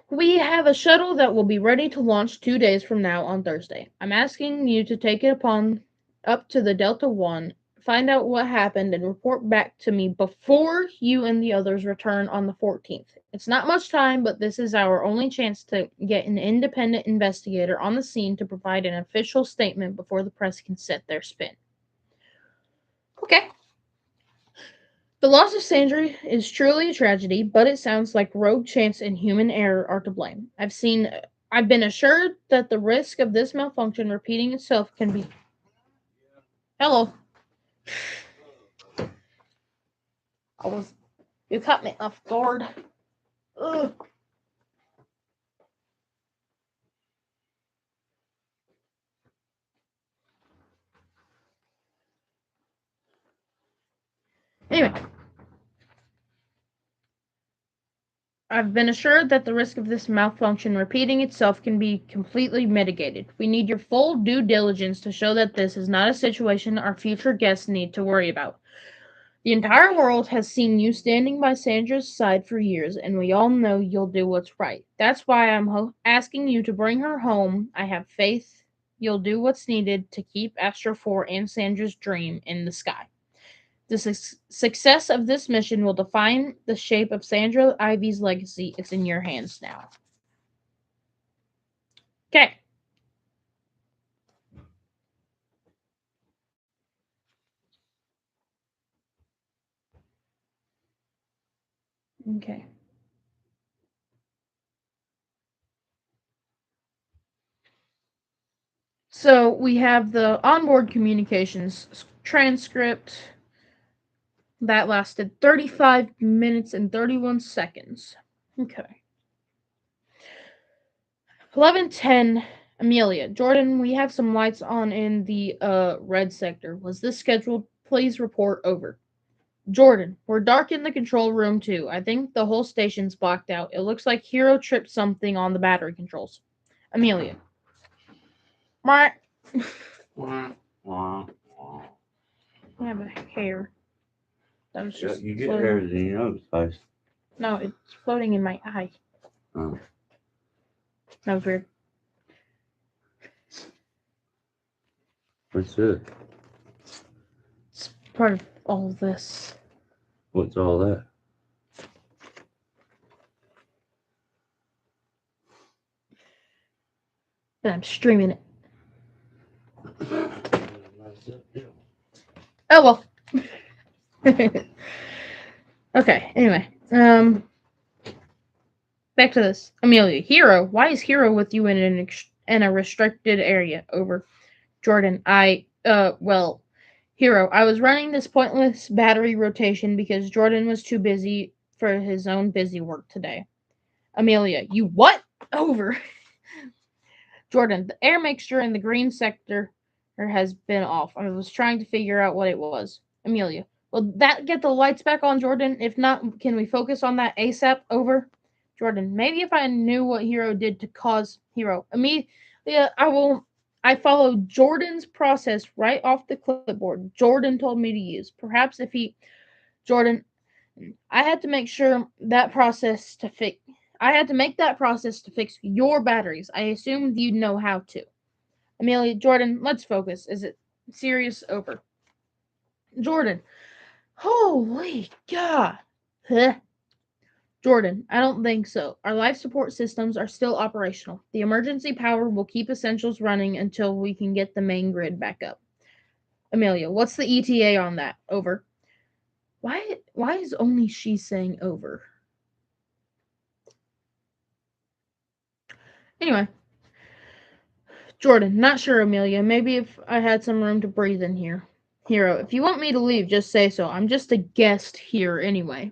We have a shuttle that will be ready to launch 2 days from now on Thursday. I'm asking you to take it upon up to the Delta One, find out what happened, and report back to me before you and the others return on the 14th. It's not much time, but this is our only chance to get an independent investigator on the scene to provide an official statement before the press can set their spin. Okay. The loss of Sandra is truly a tragedy, but it sounds like rogue chance and human error are to blame. I've been assured that the risk of this malfunction repeating itself can be. Hello. I was. You caught me off guard. Ugh. Anyway, I've been assured that the risk of this malfunction repeating itself can be completely mitigated. We need your full due diligence to show that this is not a situation our future guests need to worry about. The entire world has seen you standing by Sandra's side for years, and we all know you'll do what's right. That's why I'm asking you to bring her home. I have faith you'll do what's needed to keep Astro 4 and Sandra's dream in the sky. The success of this mission will define the shape of Sandra Ivy's legacy. It's in your hands now. Okay. Okay. So we have the onboard communications transcript that lasted 35 minutes and 31 seconds. Okay. 11:10. Amelia. Jordan, we have some lights on in the red sector. Was this scheduled? Please report over. Jordan, we're dark in the control room too. I think the whole station's blacked out. It looks like Hero tripped something on the battery controls. Amelia. Right. Wah, wah, wah. I have a hair. That was Yeah, just you get floating. hairs in your nose, face. No, it's floating in my eye. Oh. That was weird. What's it? It's part of all of this. What's all that? And I'm streaming it. Oh well. Okay, anyway. Back to this. Amelia. Hero. Why is Hero with you in a restricted area? Over. Jordan. Well, Hero. I was running this pointless battery rotation because Jordan was too busy for his own busy work today. Amelia. You what? Over. Jordan. The air mixture in the green sector has been off. I was trying to figure out what it was. Amelia. Will that get the lights back on, Jordan? If not, can we focus on that ASAP? Over. Jordan. Maybe if I knew what Hero did to cause Hero. Amelia, I will. I followed Jordan's process right off the clipboard. Jordan told me to use. Perhaps if he. Jordan. I had to make sure that process to fix. I had to make that process to fix your batteries. I assumed you'd know how to. Amelia, Jordan, let's focus. Is it serious? Over. Jordan. Holy God. Huh. Jordan, I don't think so. Our life support systems are still operational. The emergency power will keep essentials running until we can get the main grid back up. Amelia, what's the ETA on that? Over. Why is only she saying over? Anyway. Jordan, not sure, Amelia. Maybe if I had some room to breathe in here. Hero, if you want me to leave, just say so. I'm just a guest here anyway.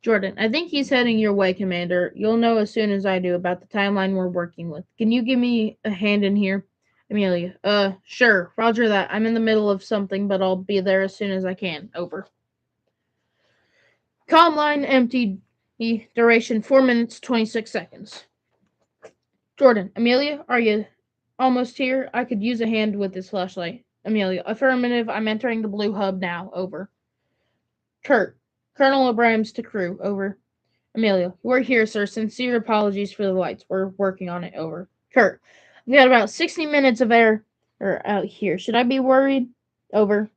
Jordan, I think he's heading your way, Commander. You'll know as soon as I do about the timeline we're working with. Can you give me a hand in here? Amelia, sure. Roger that. I'm in the middle of something, but I'll be there as soon as I can. Over. Comm line empty. Duration 4 minutes, 26 seconds. Jordan, Amelia, are you almost here? I could use a hand with this flashlight. Amelia, affirmative. I'm entering the blue hub now. Over. Kurt, Colonel Abrams to crew. Over. Amelia, we're here, sir. Sincere apologies for the lights. We're working on it. Over. Kurt, we got about 60 minutes of air out here. Should I be worried? Over.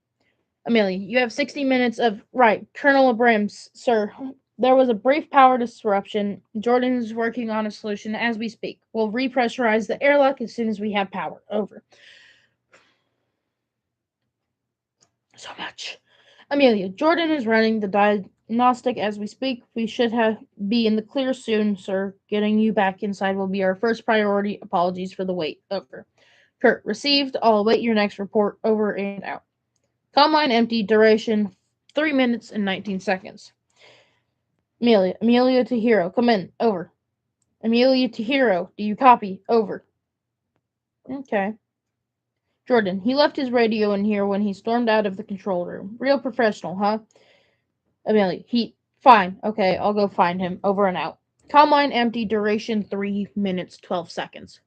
Amelia, you have 60 minutes of. Right. Colonel Abrams, sir. There was a brief power disruption. Jordan is working on a solution as we speak. We'll repressurize the airlock as soon as we have power. Over. So much. Amelia, Jordan is running the diagnostic as we speak. We should have be in the clear soon, sir. Getting you back inside will be our first priority. Apologies for the wait. Over. Kurt, received. I'll await your next report. Over and out. Comm line empty. Duration 3 minutes and 19 seconds. Amelia to Hero. Come in. Over. Amelia to Hero. Do you copy? Over. Okay. Jordan, he left his radio in here when he stormed out of the control room. Real professional, huh? Amelia, he. Fine. Okay, I'll go find him. Over and out. Comm line empty. Duration 3 minutes, 12 seconds.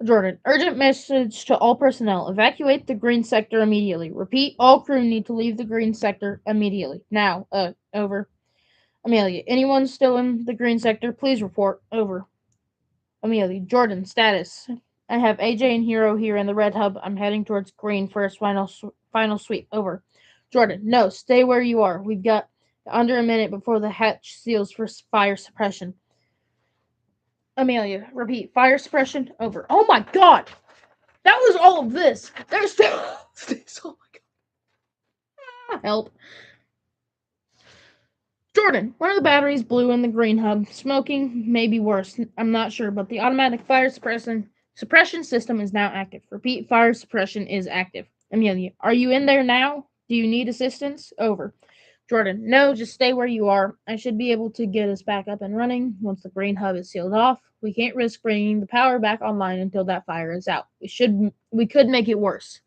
Jordan, urgent message to all personnel. Evacuate the green sector immediately. Repeat, all crew need to leave the green sector immediately. Now, over. Amelia, anyone still in the green sector, please report. Over. Amelia, Jordan, status. I have AJ and Hero here in the red hub. I'm heading towards green for a final sweep. Over. Jordan, no, stay where you are. We've got under a minute before the hatch seals for fire suppression. Amelia, repeat, fire suppression. Over. Oh my god! That was all of this. There's still this. Oh my god. Help. Jordan, one of the batteries blew in the green hub. Smoking may be worse. I'm not sure, but the automatic fire suppression system is now active. Repeat, fire suppression is active. Amelia, are you in there now? Do you need assistance? Over. Jordan, no, just stay where you are. I should be able to get us back up and running once the green hub is sealed off. We can't risk bringing the power back online until that fire is out. We could make it worse.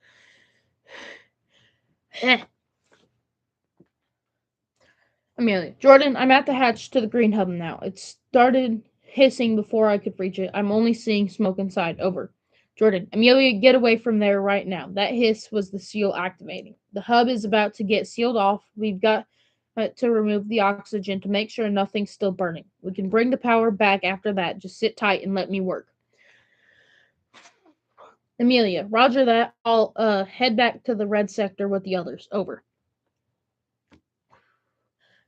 Amelia, Jordan, I'm at the hatch to the green hub now. It started hissing before I could reach it. I'm only seeing smoke inside. Over. Jordan, Amelia, get away from there right now. That hiss was the seal activating. The hub is about to get sealed off. We've got to remove the oxygen to make sure nothing's still burning. We can bring the power back after that. Just sit tight and let me work. Amelia, roger that. I'll head back to the red sector with the others. Over.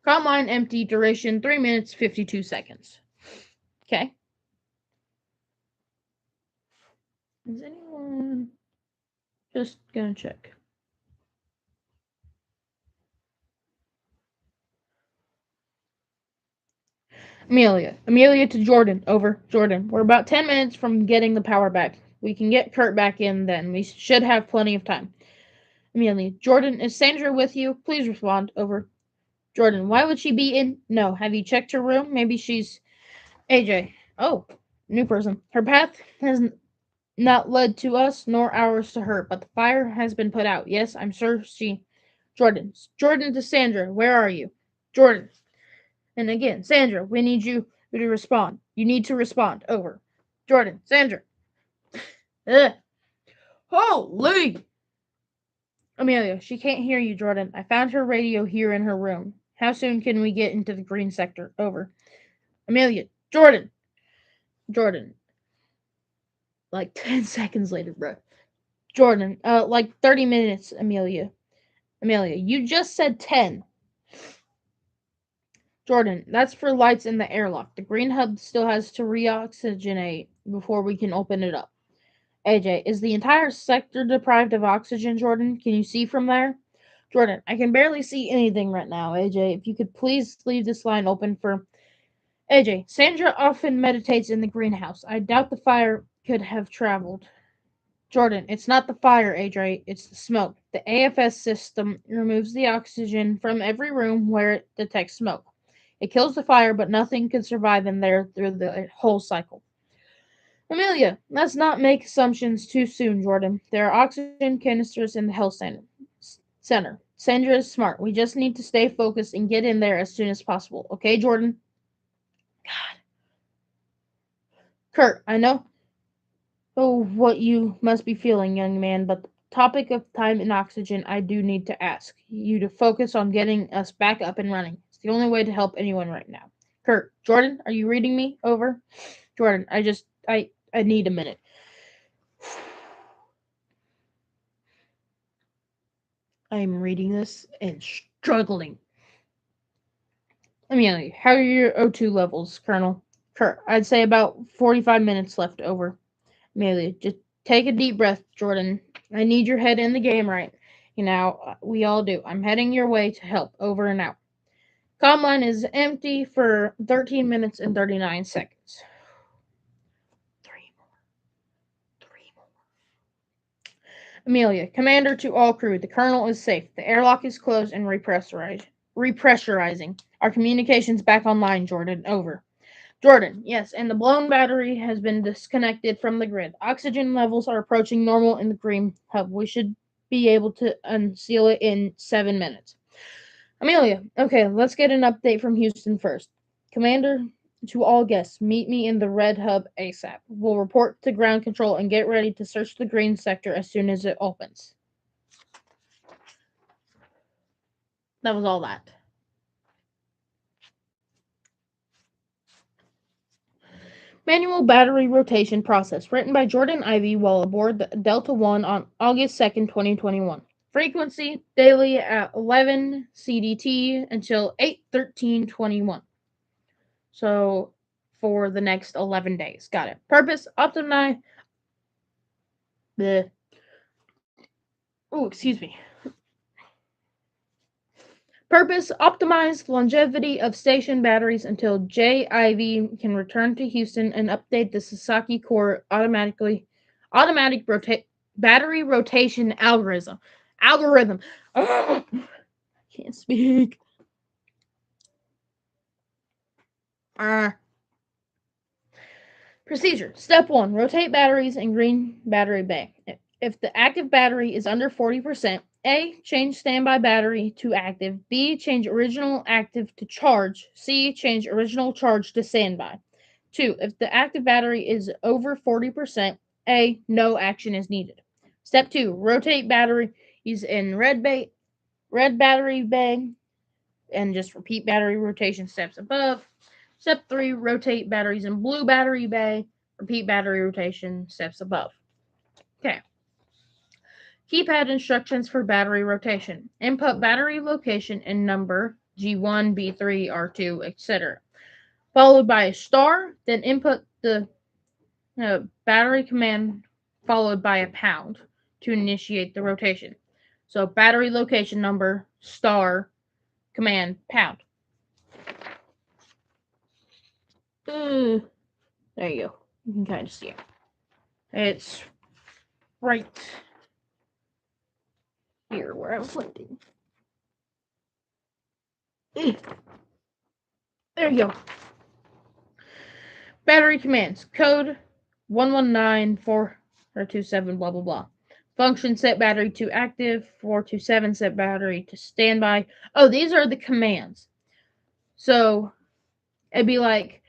Comm line empty. Duration 3 minutes 52 seconds. Okay. Is anyone just gonna check? Amelia to Jordan. Over. Jordan, we're about 10 minutes from getting the power back. We can get Kurt back in then. We should have plenty of time. Amelia, Jordan, is Sandra with you? Please respond. Over. Jordan, why would she be in? No. Have you checked her room? Maybe she's. AJ. Oh, new person. Her path has not led to us nor ours to her, but the fire has been put out. Yes, I'm sure she. Jordan to Sandra. Where are you? Jordan. And again, Sandra, we need you to respond. You need to respond. Over. Jordan, Sandra. Ugh. Holy! Amelia, she can't hear you, Jordan. I found her radio here in her room. How soon can we get into the green sector? Over. Amelia, Jordan. Jordan. Like 10 seconds later, bro. Jordan, like 30 minutes, Amelia. Amelia, you just said 10. Jordan, that's for lights in the airlock. The green hub still has to reoxygenate before we can open it up. AJ, is the entire sector deprived of oxygen, Jordan? Can you see from there? Jordan, I can barely see anything right now, AJ. If you could please leave this line open for AJ, Sandra often meditates in the greenhouse. I doubt the fire could have traveled. Jordan, it's not the fire, AJ, it's the smoke. The AFS system removes the oxygen from every room where it detects smoke. It kills the fire, but nothing could survive in there through the whole cycle. Amelia, let's not make assumptions too soon, Jordan. There are oxygen canisters in the health center. Sandra is smart. We just need to stay focused and get in there as soon as possible. Okay, Jordan? Kurt, I know what you must be feeling, young man, but the topic of time and oxygen, I do need to ask you to focus on getting us back up and running. It's the only way to help anyone right now. Kurt, Jordan, are you reading me? Over. Jordan, I need a minute. I am reading this and struggling. Amelia, how are your O2 levels, Colonel? Kurt, I'd say about 45 minutes left. Over. Amelia, just take a deep breath, Jordan. I need your head in the game right. We all do. I'm heading your way to help. Over and out. Comm line is empty for 13 minutes and 39 seconds. Three more. Three more. Amelia, Commander to all crew. The Colonel is safe. The airlock is closed and repressurizing. Our communications back online, Jordan. Over. Jordan, yes, and the blown battery has been disconnected from the grid. Oxygen levels are approaching normal in the green hub. We should be able to unseal it in 7 minutes. Amelia, okay, let's get an update from Houston first. Commander, to all guests, meet me in the red hub ASAP. We'll report to ground control and get ready to search the green sector as soon as it opens. That was all that. Manual battery rotation process, written by Jordan Ivy while aboard the Delta One on August 2nd, 2021. Frequency daily at 11 CDT until 8/13/21. So for the next 11 days. Got it. Purpose optimize the excuse me. Purpose optimize longevity of station batteries until JIV can return to Houston and update the Sasaki core automatic battery rotation algorithm. Ugh, can't speak. Uh, Procedure. Step 1. Rotate batteries in green battery bay. If the active battery is under 40%, A. Change standby battery to active. B. Change original active to charge. C. Change original charge to standby. 2. If the active battery is over 40%, A. No action is needed. Step 2. Rotate batteries in red battery bay and just repeat battery rotation steps above. Step 3. Rotate batteries in blue battery bay. Repeat battery rotation steps above. Okay. Keypad instructions for battery rotation. Input battery location and number G1, B3, R2, etc. Followed by a star, then input the battery command followed by a pound to initiate the rotation. So battery location number, star, command, pound. There you go. You can kind of see it. It's right here where I was looking. There you go. Battery commands. Code 119427 blah blah blah. Function set battery to active. 427 set battery to standby. Oh, these are the commands. So it'd be like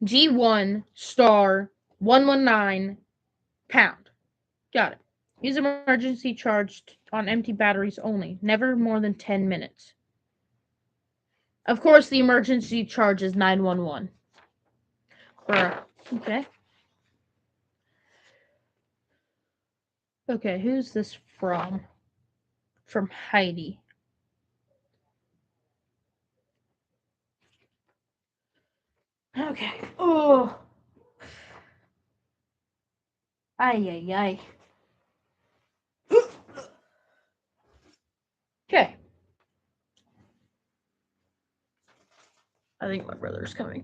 G1 star 119 pound. Got it. Use emergency charged on empty batteries only. Never more than 10 minutes. Of course, the emergency charge is 911. Okay. Okay, who's this from? From Heidi. Okay. Oh. Ay, ay, ay. Okay. I think my brother's coming.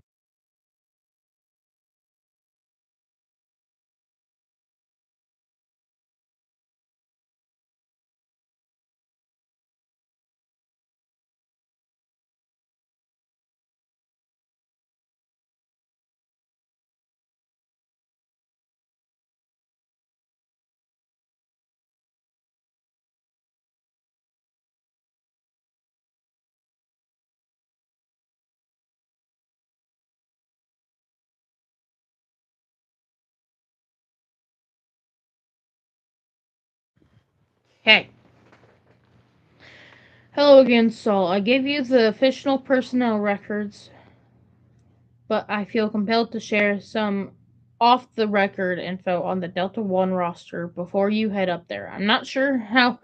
Hey, hello again, Saul. I gave you the official personnel records, but I feel compelled to share some off the record info on the Delta One roster before you head up there. I'm not sure how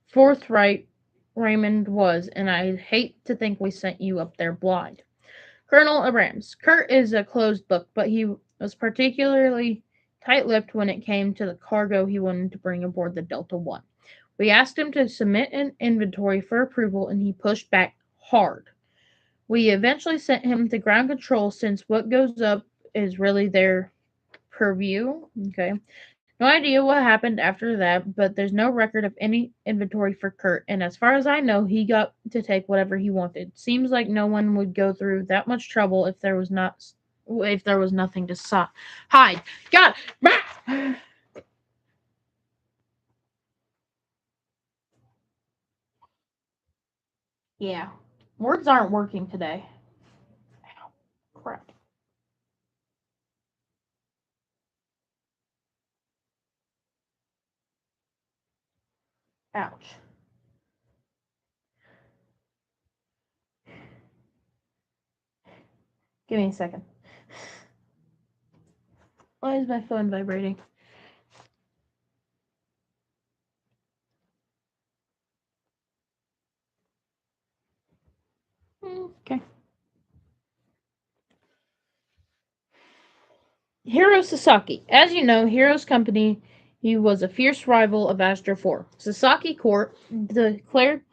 forthright Raymond was, and I hate to think we sent you up there blind. Colonel Abrams. Kurt is a closed book, but he was particularly tight lipped when it came to the cargo he wanted to bring aboard the Delta One. We asked him to submit an inventory for approval, and he pushed back hard. We eventually sent him to ground control since what goes up is really their purview. Okay. No idea what happened after that, but there's no record of any inventory for Kurt, and as far as I know, he got to take whatever he wanted. Seems like no one would go through that much trouble if there was nothing to hide. God, yeah, words aren't working today. Ow, crap. Ouch. Give me a second. Why is my phone vibrating? Okay. Hiro Sasaki. As you know, Hiro's company, he was a fierce rival of Astro 4. Sasaki Corp declared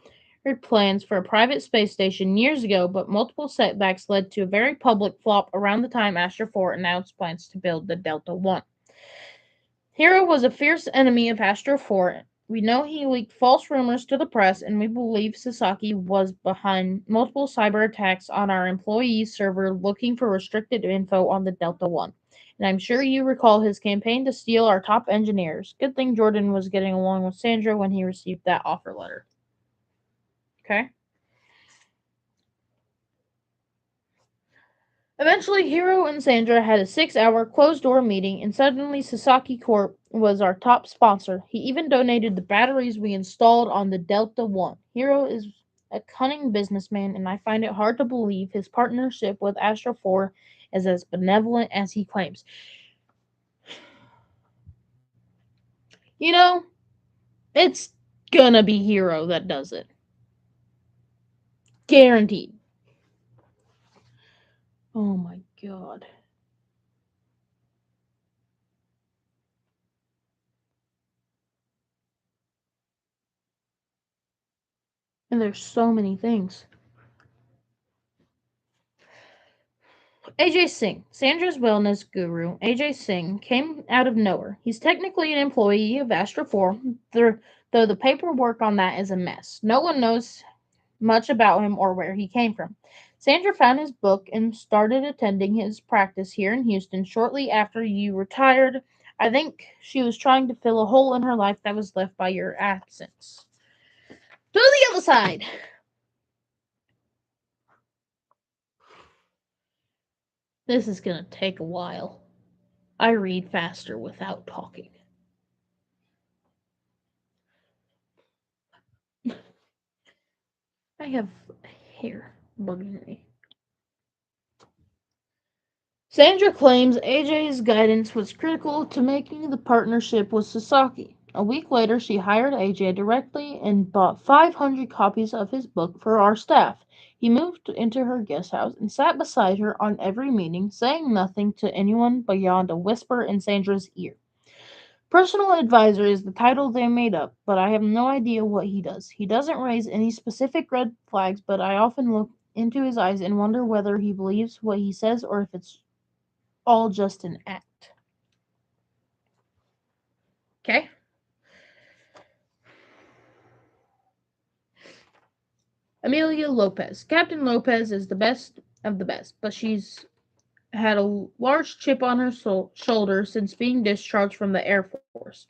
plans for a private space station years ago, but multiple setbacks led to a very public flop around the time Astro 4 announced plans to build the Delta One. Hiro was a fierce enemy of Astro 4. We know he leaked false rumors to the press, and we believe Sasaki was behind multiple cyber attacks on our employee server looking for restricted info on the Delta One. And I'm sure you recall his campaign to steal our top engineers. Good thing Jordan was getting along with Sandra when he received that offer letter. Okay? Eventually, Hiro and Sandra had a 6-hour closed door meeting, and suddenly Sasaki Corp was our top sponsor. He even donated the batteries we installed on the Delta One. Hiro is a cunning businessman, and I find it hard to believe his partnership with Astro 4 is as benevolent as he claims. You know, it's gonna be Hiro that does it. Guaranteed. Oh my god. And there's so many things. AJ Singh, Sandra's wellness guru, AJ Singh, came out of nowhere. He's technically an employee of Astra 4, though the paperwork on that is a mess. No one knows much about him or where he came from. Sandra found his book and started attending his practice here in Houston shortly after you retired. I think she was trying to fill a hole in her life that was left by your absence. To the other side. This is going to take a while. I read faster without talking. I have hair bugging me. Sandra claims AJ's guidance was critical to making the partnership with Sasaki. A week later, she hired AJ directly and bought 500 copies of his book for our staff. He moved into her guest house and sat beside her on every meeting, saying nothing to anyone beyond a whisper in Sandra's ear. Personal advisor is the title they made up, but I have no idea what he does. He doesn't raise any specific red flags, but I often look into his eyes and wonder whether he believes what he says or if it's all just an act. Okay? Amelia Lopez. Captain Lopez is the best of the best, but she's had a large chip on her shoulder since being discharged from the Air Force.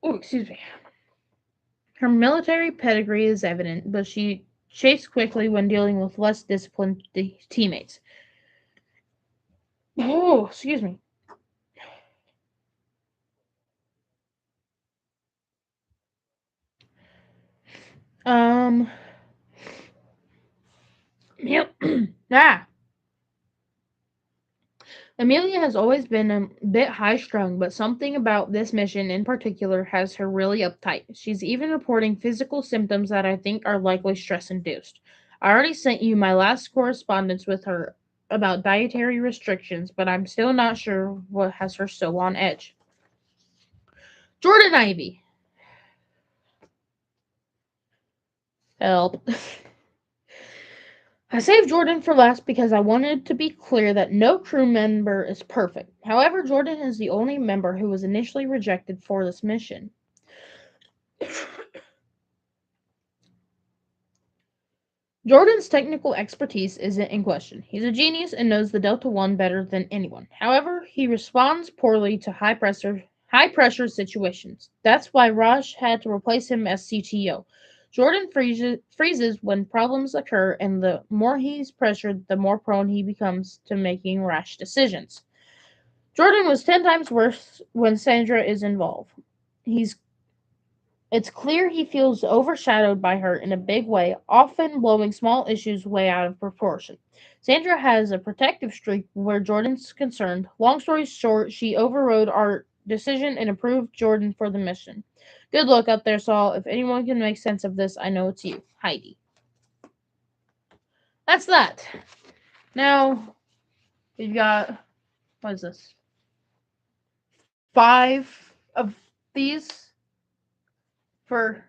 Oh, excuse me. Her military pedigree is evident, but she chafes quickly when dealing with less disciplined teammates. Oh, excuse me. ah, Amelia has always been a bit high strung, but something about this mission in particular has her really uptight. She's even reporting physical symptoms that I think are likely stress induced. I already sent you my last correspondence with her about dietary restrictions, but I'm still not sure what has her so on edge. Jordan Ivy. Help. I saved Jordan for last because I wanted to be clear that no crew member is perfect. However, Jordan is the only member who was initially rejected for this mission. Jordan's technical expertise isn't in question. He's a genius and knows the Delta One better than anyone. However, he responds poorly to high pressure situations. That's why Raj had to replace him as CTO. Jordan freezes when problems occur, and the more he's pressured, the more prone he becomes to making rash decisions. Jordan was 10 times worse when Sandra is involved. He's It's clear he feels overshadowed by her in a big way, often blowing small issues way out of proportion. Sandra has a protective streak where Jordan's concerned. Long story short, she overrode our decision and approved Jordan for the mission. Good luck out there, Saul. If anyone can make sense of this, I know it's you, Heidi. That's that. Now, we've got, what is this? 5 of these for,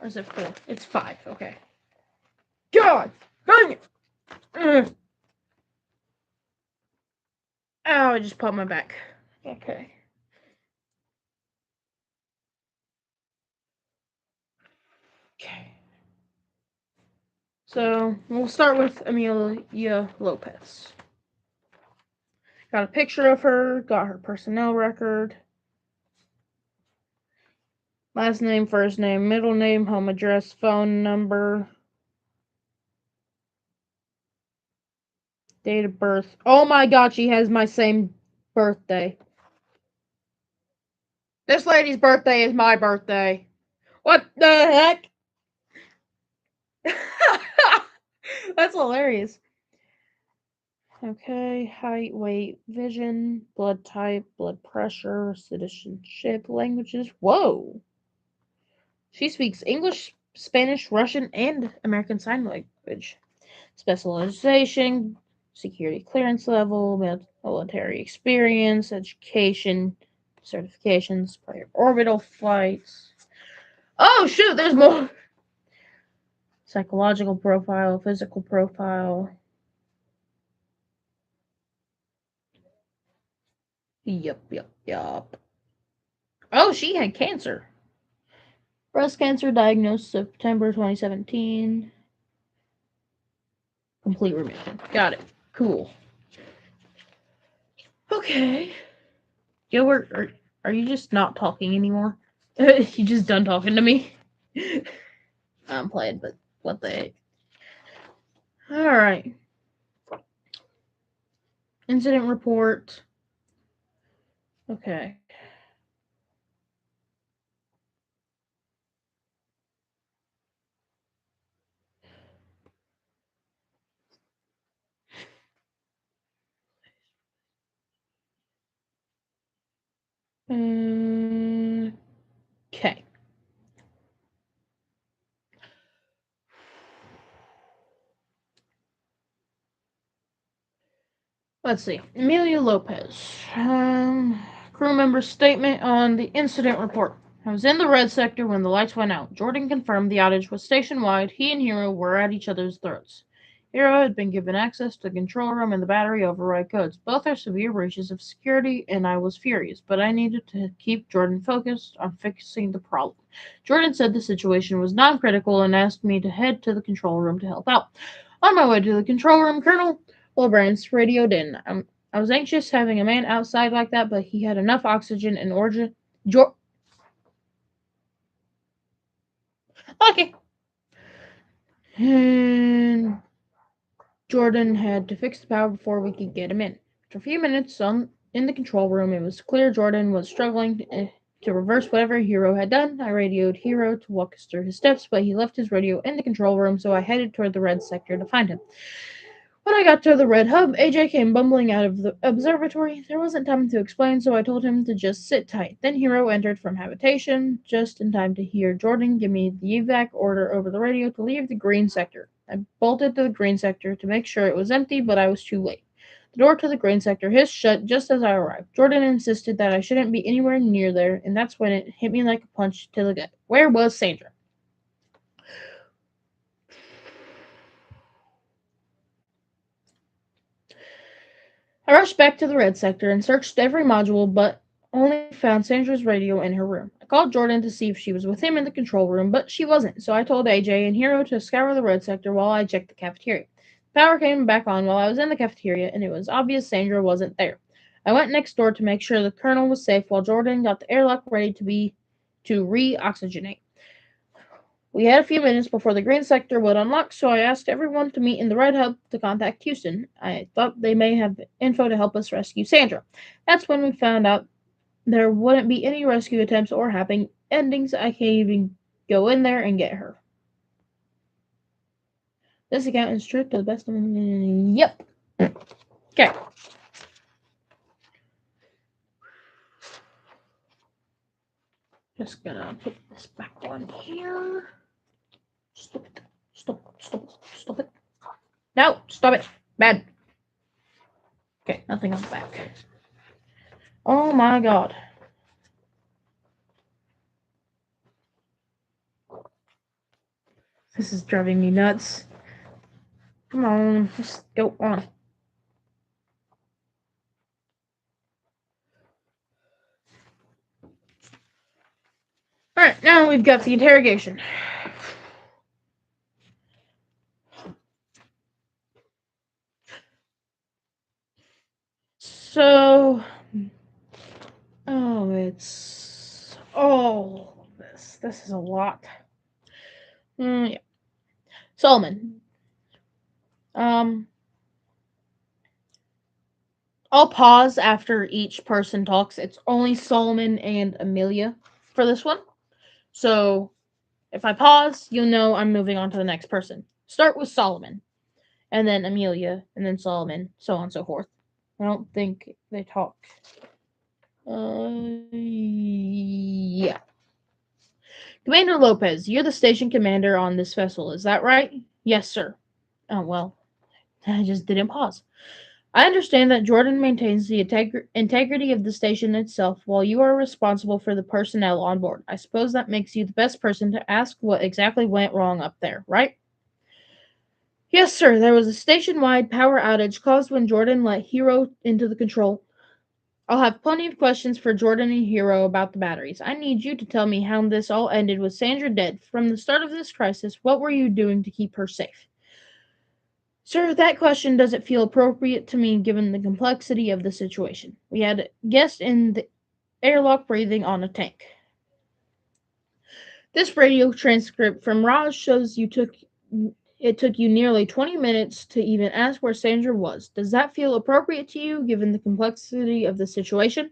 or is it 4? It's 5, okay. God! Dang it! Mm. Oh, I just popped my back. Okay. Okay. So we'll start with Amelia Lopez. Got a picture of her, got her personnel record, last name, first name, middle name, home address, phone number, date of birth. Oh my god, she has my same birthday. This lady's birthday is my birthday. What the heck? That's hilarious. Okay, height, weight, vision, blood type, blood pressure, citizenship, languages. Whoa! She speaks English, Spanish, Russian, and American Sign Language. Specialization, security clearance level, military experience, education, certifications, prior orbital flights. Oh, shoot, there's more! Psychological profile, physical profile. Yup. Oh, she had cancer. Breast cancer diagnosed September 2017. Complete remission. Got it. Cool. Okay. Gilbert, are you just not talking anymore? You just done talking to me? I'm playing, but what the heck? Alright. Incident report. Okay. Okay. Let's see. Amelia Lopez. Crew member statement on the incident report. I was in the red sector when the lights went out. Jordan confirmed the outage was station-wide. He and Hero were at each other's throats. Hero had been given access to the control room and the battery override codes. Both are severe breaches of security, and I was furious, but I needed to keep Jordan focused on fixing the problem. Jordan said the situation was non-critical and asked me to head to the control room to help out. On my way to the control room, Colonel Wilbrand's radioed in. I was anxious having a man outside like that, but he had enough oxygen in order. Okay. And Jordan had to fix the power before we could get him in. After a few minutes in the control room, it was clear Jordan was struggling To reverse whatever Hero had done, I radioed Hero to walk us through his steps, but he left his radio in the control room, so I headed toward the red sector to find him. When I got to the red hub, AJ came bumbling out of the observatory. There wasn't time to explain, so I told him to just sit tight. Then Hero entered from habitation, just in time to hear Jordan give me the evac order over the radio to leave the green sector. I bolted to the green sector to make sure it was empty, but I was too late. The door to the green sector hissed shut just as I arrived. Jordan insisted that I shouldn't be anywhere near there, and that's when it hit me like a punch to the gut. Where was Sandra? I rushed back to the red sector and searched every module, but only found Sandra's radio in her room. I called Jordan to see if she was with him in the control room, but she wasn't, so I told AJ and Hero to scour the red sector while I checked the cafeteria. The power came back on while I was in the cafeteria, and it was obvious Sandra wasn't there. I went next door to make sure the colonel was safe while Jordan got the airlock ready to re-oxygenate. We had a few minutes before the green sector would unlock, so I asked everyone to meet in the red hub to contact Houston. I thought they may have info to help us rescue Sandra. That's when we found out there wouldn't be any rescue attempts or happy endings. I can't even go in there and get her. This account is true to the best of my... Yep. Okay. Just gonna put this back on here. Stop it. Stop it. No, stop it. Bad. Okay, nothing on the back. Oh my god. This is driving me nuts. Come on, just go on. Alright, now we've got the interrogation. So, it's all this. This is a lot. Yeah. Solomon. I'll pause after each person talks. It's only Solomon and Amelia for this one. So, if I pause, you'll know I'm moving on to the next person. Start with Solomon, and then Amelia, and then Solomon, so on and so forth. I don't think they talk. Yeah. Commander Lopez, you're the station commander on this vessel, is that right? Yes, sir. Oh, well, I just didn't pause. I understand that Jordan maintains the integrity of the station itself while you are responsible for the personnel on board. I suppose that makes you the best person to ask what exactly went wrong up there, right? Yes, sir. There was a station-wide power outage caused when Jordan let Hero into the control. I'll have plenty of questions for Jordan and Hero about the batteries. I need you to tell me how this all ended with Sandra dead. From the start of this crisis, what were you doing to keep her safe? Sir, that question doesn't feel appropriate to me given the complexity of the situation. We had a guest in the airlock breathing on a tank. This radio transcript from Raj shows it took you nearly 20 minutes to even ask where Sandra was. Does that feel appropriate to you given the complexity of the situation?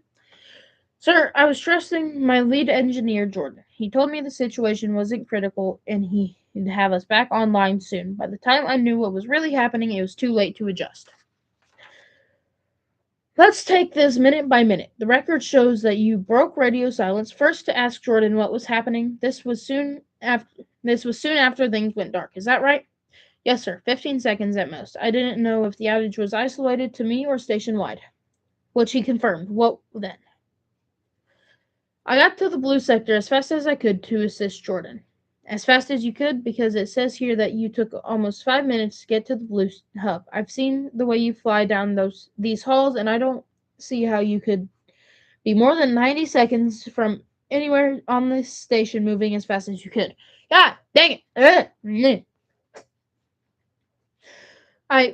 Sir, I was trusting my lead engineer, Jordan. He told me the situation wasn't critical and he'd have us back online soon. By the time I knew what was really happening, it was too late to adjust. Let's take this minute by minute. The record shows that you broke radio silence first to ask Jordan what was happening. This was soon after things went dark. Is that right? Yes, sir. 15 seconds at most. I didn't know if the outage was isolated to me or station-wide. Which he confirmed. What then? I got to the blue sector as fast as I could to assist Jordan. As fast as you could, because it says here that you took almost 5 minutes to get to the blue hub. I've seen the way you fly down these halls, and I don't see how you could be more than 90 seconds from anywhere on this station moving as fast as you could. God dang it!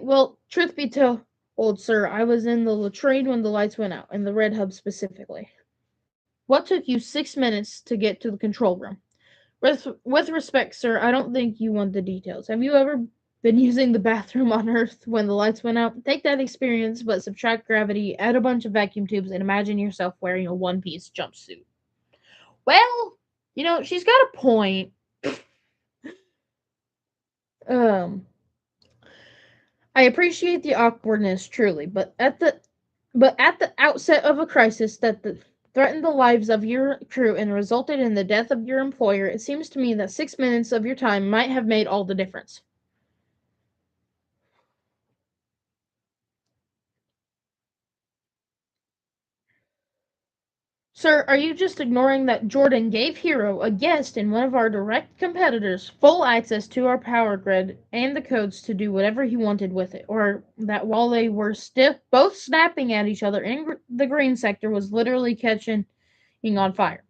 Well, truth be told, sir, I was in the latrine when the lights went out, in the red hub specifically. What took you 6 minutes to get to the control room? With respect, sir, I don't think you want the details. Have you ever been using the bathroom on Earth when the lights went out? Take that experience, but subtract gravity, add a bunch of vacuum tubes, and imagine yourself wearing a one-piece jumpsuit. Well, she's got a point. Um, I appreciate the awkwardness truly, but at the outset of a crisis threatened the lives of your crew and resulted in the death of your employer, it seems to me that 6 minutes of your time might have made all the difference. Sir, are you just ignoring that Jordan gave Hero, a guest and one of our direct competitors, full access to our power grid and the codes to do whatever he wanted with it? Or that while they were both snapping at each other in the green sector was literally catching on fire?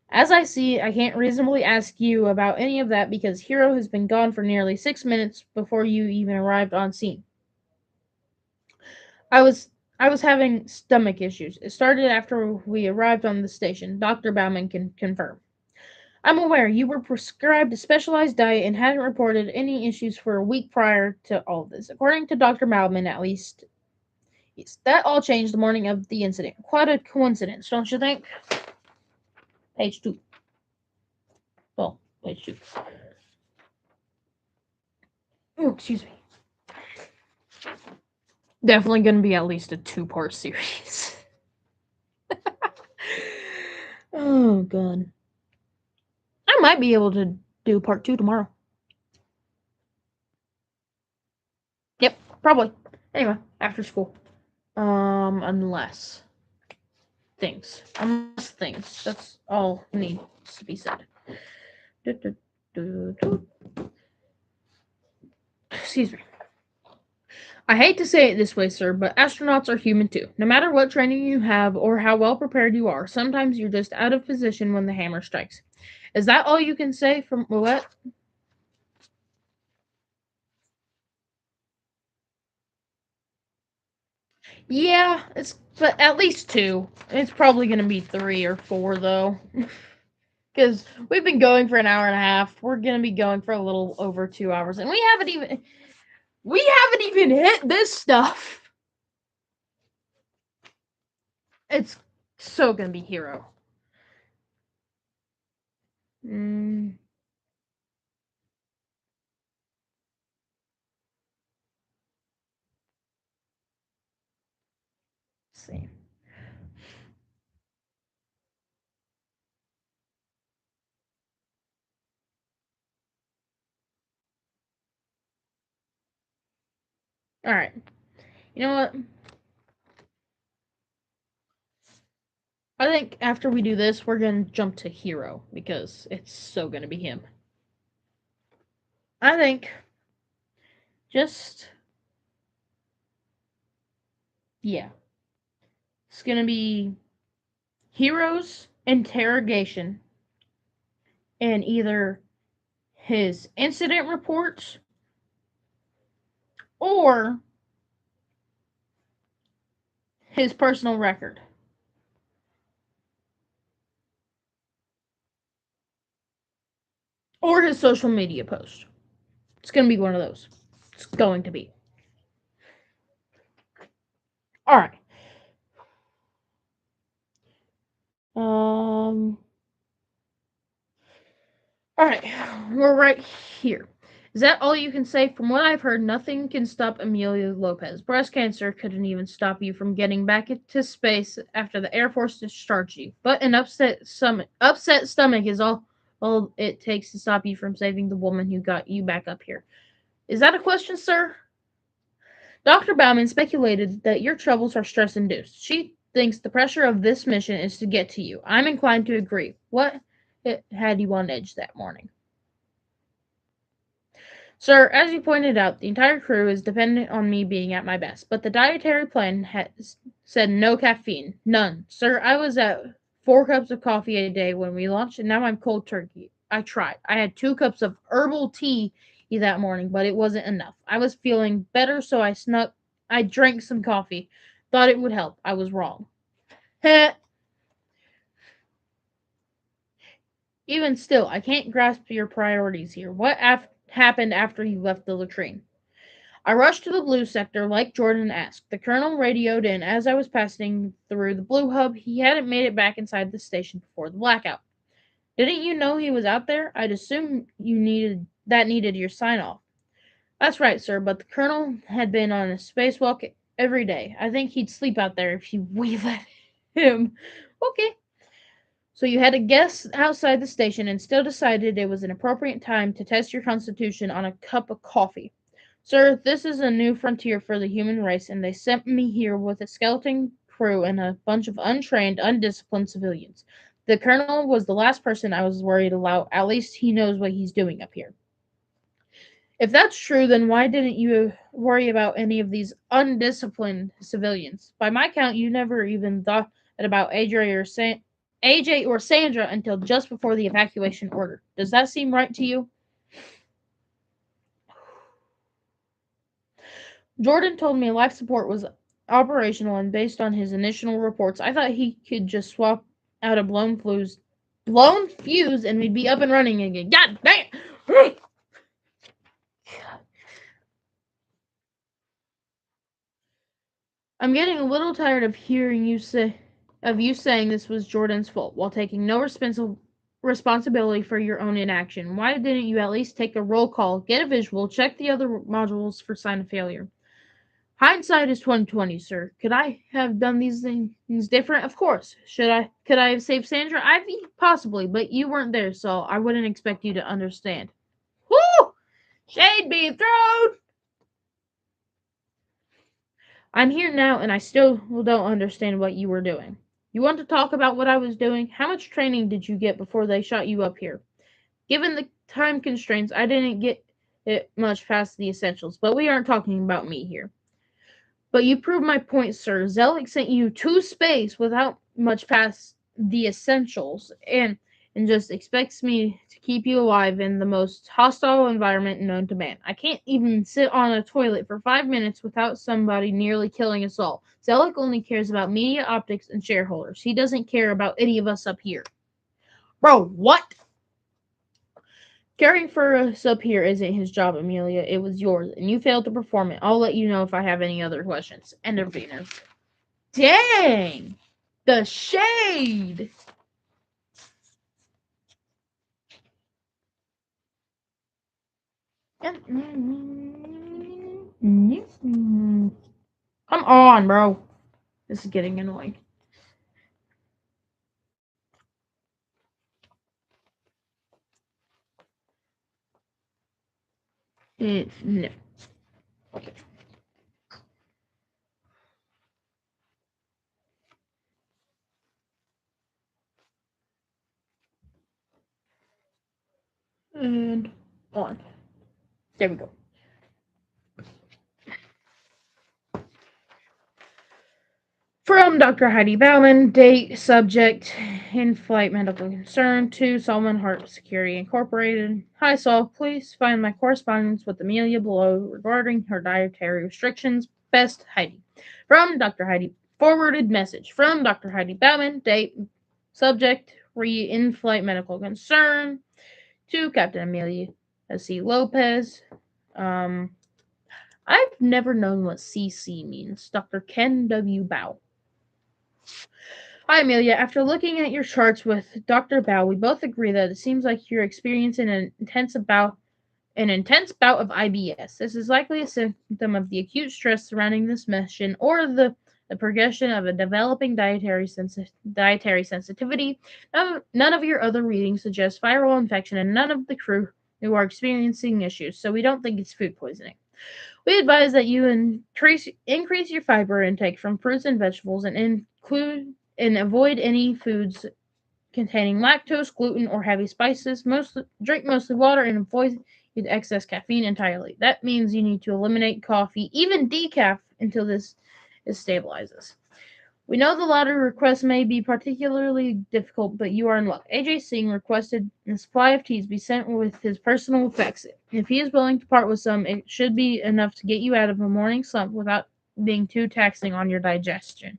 As I see, I can't reasonably ask you about any of that because Hero has been gone for nearly 6 minutes before you even arrived on scene. I was I was having stomach issues. It started after we arrived on the station. Dr. Bauman can confirm. I'm aware you were prescribed a specialized diet and hadn't reported any issues for a week prior to all this. According to Dr. Bauman, at least. Yes, that all changed the morning of the incident. Quite a coincidence, don't you think? Page 2. Well, page 2. Oh, excuse me. Definitely going to be at least a two-part series. Oh, God. I might be able to do part 2 tomorrow. Yep, probably. Anyway, after school. Unless things. That's all needs to be said. Excuse me. I hate to say it this way, sir, but astronauts are human too. No matter what training you have or how well prepared you are, sometimes you're just out of position when the hammer strikes. Is that all you can say from what? Yeah, it's but at least two. It's probably gonna be 3 or 4 though, because we've been going for an hour and a half. We're gonna be going for a little over 2 hours, and we haven't even hit this stuff. It's so gonna be Hero. Mm, see. All right. You know what? I think after we do this, we're gonna jump to Hero because it's so gonna be him. I think just yeah, it's gonna be Hero's interrogation and either his incident reports or his personal record or his social media post. It's gonna be one of those. It's going to be. All right. Um. All right. We're right here. Is that all you can say? From what I've heard, nothing can stop Amelia Lopez. Breast cancer couldn't even stop you from getting back into space after the Air Force discharged you. But an upset stomach is all it takes to stop you from saving the woman who got you back up here. Is that a question, sir? Dr. Bauman speculated that your troubles are stress induced. She thinks the pressure of this mission is to get to you. I'm inclined to agree. What had you on edge that morning? Sir, as you pointed out, the entire crew is dependent on me being at my best, but the dietary plan has said no caffeine. None. Sir, I was at 4 cups of coffee a day when we launched, and now I'm cold turkey. I tried. I had 2 cups of herbal tea that morning, but it wasn't enough. I was feeling better, so I drank some coffee. Thought it would help. I was wrong. Heh. Even still, I can't grasp your priorities here. What happened after you left the latrine? I rushed to the blue sector like Jordan asked. The colonel radioed in as I was passing through the blue hub. He hadn't made it back inside the station before the blackout. Didn't you know he was out there? I'd assumed you needed your sign off. That's right, sir, but the colonel had been on a spacewalk every day. I think he'd sleep out there if we let him. Okay. So you had a guest outside the station and still decided it was an appropriate time to test your constitution on a cup of coffee. Sir, this is a new frontier for the human race, and they sent me here with a skeleton crew and a bunch of untrained, undisciplined civilians. The colonel was the last person I was worried about. At least he knows what he's doing up here. If that's true, then why didn't you worry about any of these undisciplined civilians? By my count, you never even thought about AJ or Sandra until just before the evacuation order. Does that seem right to you? Jordan told me life support was operational, and based on his initial reports, I thought he could just swap out a blown fuse, and we'd be up and running again. God damn! I'm getting a little tired of hearing you saying this was Jordan's fault while taking no responsibility for your own inaction. Why didn't you at least take a roll call, get a visual, check the other modules for sign of failure? Hindsight is 2020, sir. Could I have done these things different? Of course. Could I have saved Sandra? Possibly, but you weren't there, so I wouldn't expect you to understand. Whoo! Shade being thrown! I'm here now and I still don't understand what you were doing. You want to talk about what I was doing? How much training did you get before they shot you up here? Given the time constraints, I didn't get it much past the essentials, but we aren't talking about me here. But you prove my point, sir. Zellick sent you to space without much past the essentials and just expects me to keep you alive in the most hostile environment known to man. I can't even sit on a toilet for 5 minutes without somebody nearly killing us all. Zellick only cares about media optics and shareholders. He doesn't care about any of us up here. Bro, what? Caring for us up here isn't his job, Amelia. It was yours, and you failed to perform it. I'll let you know if I have any other questions. End of Venus. Dang! The shade! Come on, bro. This is getting annoying. No. Okay. And on. There we go. From Dr. Heidi Bauman, date, subject, in-flight medical concern to Solomon Heart Security Incorporated. Hi, Sol. Please find my correspondence with Amelia below regarding her dietary restrictions. Best, Heidi. From Dr. Heidi. Forwarded message. From Dr. Heidi Bauman, date, subject, in-flight medical concern to Captain Amelia C. Lopez. I've never known what CC means. Dr. Ken W. Bao. Hi, Amelia. After looking at your charts with Dr. Bao, we both agree that it seems like you're experiencing an intense bout of IBS. This is likely a symptom of the acute stress surrounding this mission or the progression of a developing dietary sensitivity. None of your other readings suggest viral infection, and none of the crew who are experiencing issues, so we don't think it's food poisoning. We advise that you increase your fiber intake from fruits and vegetables and avoid any foods containing lactose, gluten, or heavy spices. Drink mostly water and avoid excess caffeine entirely. That means you need to eliminate coffee, even decaf, until this stabilizes. We know the latter request may be particularly difficult, but you are in luck. AJ Singh requested a supply of teas be sent with his personal effects. If he is willing to part with some, it should be enough to get you out of a morning slump without being too taxing on your digestion.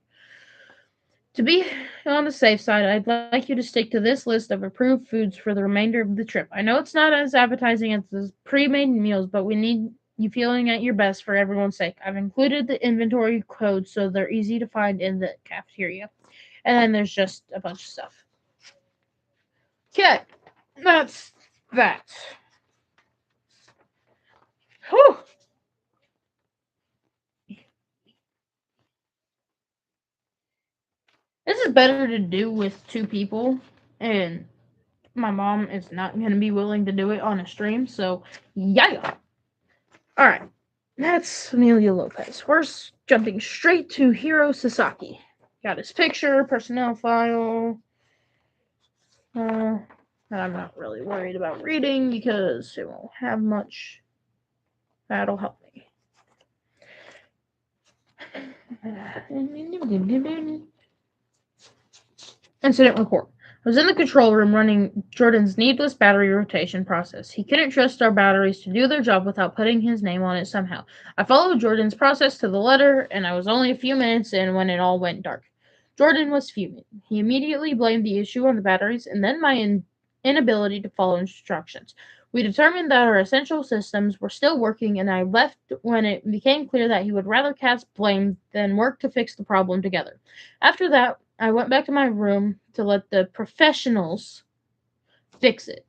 To be on the safe side, I'd like you to stick to this list of approved foods for the remainder of the trip. I know it's not as appetizing as the pre-made meals, but we need you feeling at your best for everyone's sake. I've included the inventory codes so they're easy to find in the cafeteria. And then there's just a bunch of stuff. Okay, that's that. Whew. This is better to do with two people, and my mom is not going to be willing to do it on a stream, so yeah. Alright, that's Amelia Lopez. We're jumping straight to Hiro Sasaki. Got his picture, personnel file. I'm not really worried about reading because it won't have much. That'll help me. Incident report. I was in the control room running Jordan's needless battery rotation process. He couldn't trust our batteries to do their job without putting his name on it somehow. I followed Jordan's process to the letter, and I was only a few minutes in when it all went dark. Jordan was fuming. He immediately blamed the issue on the batteries and then my inability to follow instructions. We determined that our essential systems were still working, and I left when it became clear that he would rather cast blame than work to fix the problem together. After that, I went back to my room to let the professionals fix it.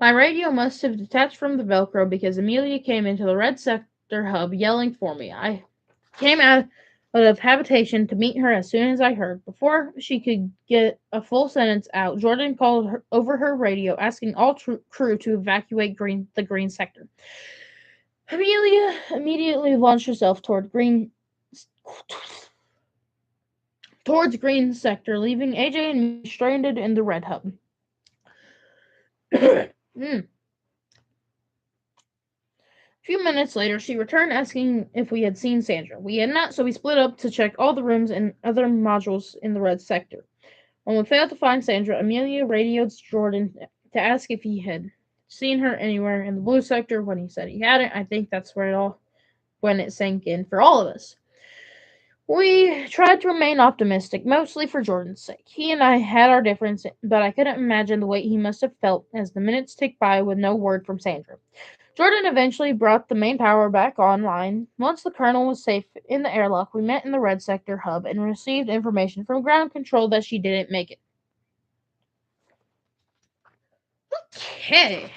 My radio must have detached from the Velcro because Amelia came into the red sector hub yelling for me. I came out of habitation to meet her as soon as I heard. Before she could get a full sentence out, Jordan called her over her radio asking all crew to evacuate the green sector. Amelia immediately launched herself towards green sector, leaving AJ and me stranded in the red hub. A few minutes later, she returned asking if we had seen Sandra. We had not, so we split up to check all the rooms and other modules in the red sector. When we failed to find Sandra, Amelia radioed Jordan to ask if he had seen her anywhere in the blue sector. When he said he hadn't, I think that's when it sank in for all of us. We tried to remain optimistic, mostly for Jordan's sake. He and I had our difference, but I couldn't imagine the weight he must have felt as the minutes ticked by with no word from Sandra. Jordan eventually brought the main power back online. Once the colonel was safe in the airlock, we met in the red sector hub and received information from ground control that she didn't make it. Okay.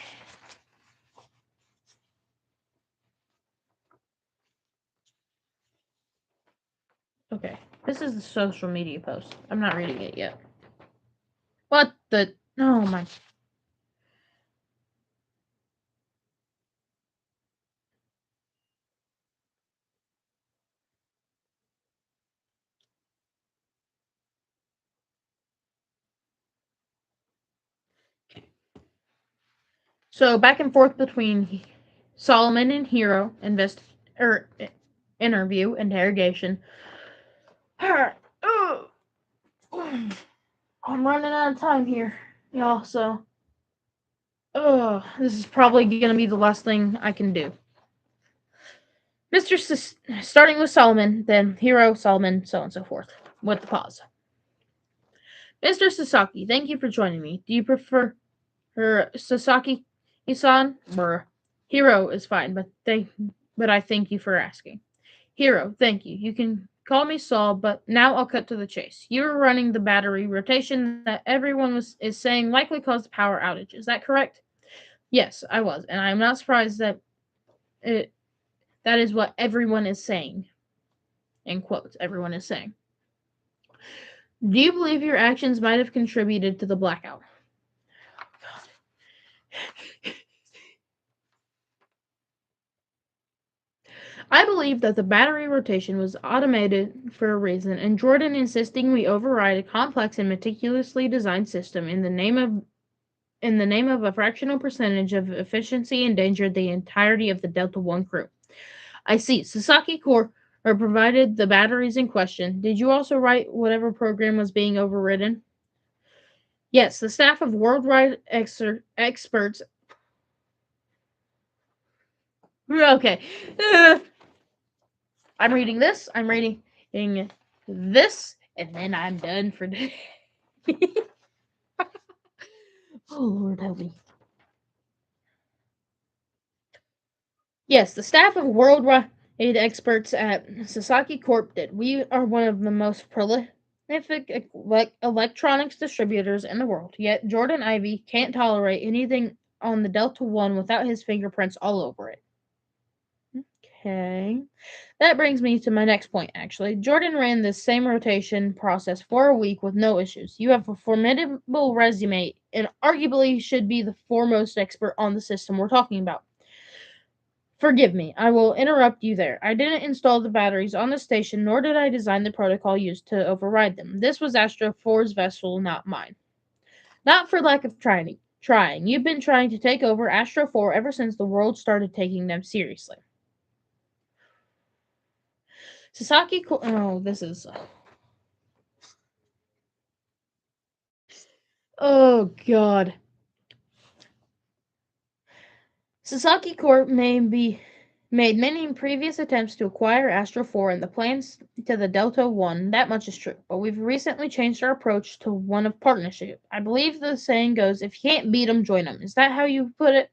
Okay. This is the social media post. I'm not reading it yet. What the? Oh my. So back and forth between Solomon and Hero interview interrogation. I'm running out of time here, y'all. So, this is probably gonna be the last thing I can do. Starting with Solomon, then Hero, Solomon, so on and so forth, with the pause. Mr. Sasaki, thank you for joining me. Do you prefer her Sasaki-san? Hero is fine, but I thank you for asking. Hero, thank you. You can call me Saul, but now I'll cut to the chase. You were running the battery rotation that everyone is saying likely caused the power outage. Is that correct? Yes, I was, and I am not surprised that that is what everyone is saying. In quotes, everyone is saying. Do you believe your actions might have contributed to the blackout? I believe that the battery rotation was automated for a reason, and Jordan insisting we override a complex and meticulously designed system in the name of a fractional percentage of efficiency endangered the entirety of the Delta One crew. I see. Sasaki Core provided the batteries in question. Did you also write whatever program was being overridden? Yes, the staff of worldwide experts. Okay. I'm reading this. I'm reading this, and then I'm done for today. Oh, Lord help me. Yes, the staff of worldwide experts at Sasaki Corp did. We are one of the most prolific electronics distributors in the world. Yet Jordan Ivy can't tolerate anything on the Delta One without his fingerprints all over it. Okay. That brings me to my next point, actually. Jordan ran this same rotation process for a week with no issues. You have a formidable resume and arguably should be the foremost expert on the system we're talking about. Forgive me, I will interrupt you there. I didn't install the batteries on the station, nor did I design the protocol used to override them. This was Astro 4's vessel, not mine. Not for lack of trying. Trying. You've been trying to take over Astro 4 ever since the world started taking them seriously. Oh, this is. Oh, God. Sasaki Corp may be made many previous attempts to acquire Astro 4 and the plans to the Delta 1, that much is true, but we've recently changed our approach to one of partnership. I believe the saying goes, if you can't beat 'em, join 'em. Is that how you put it?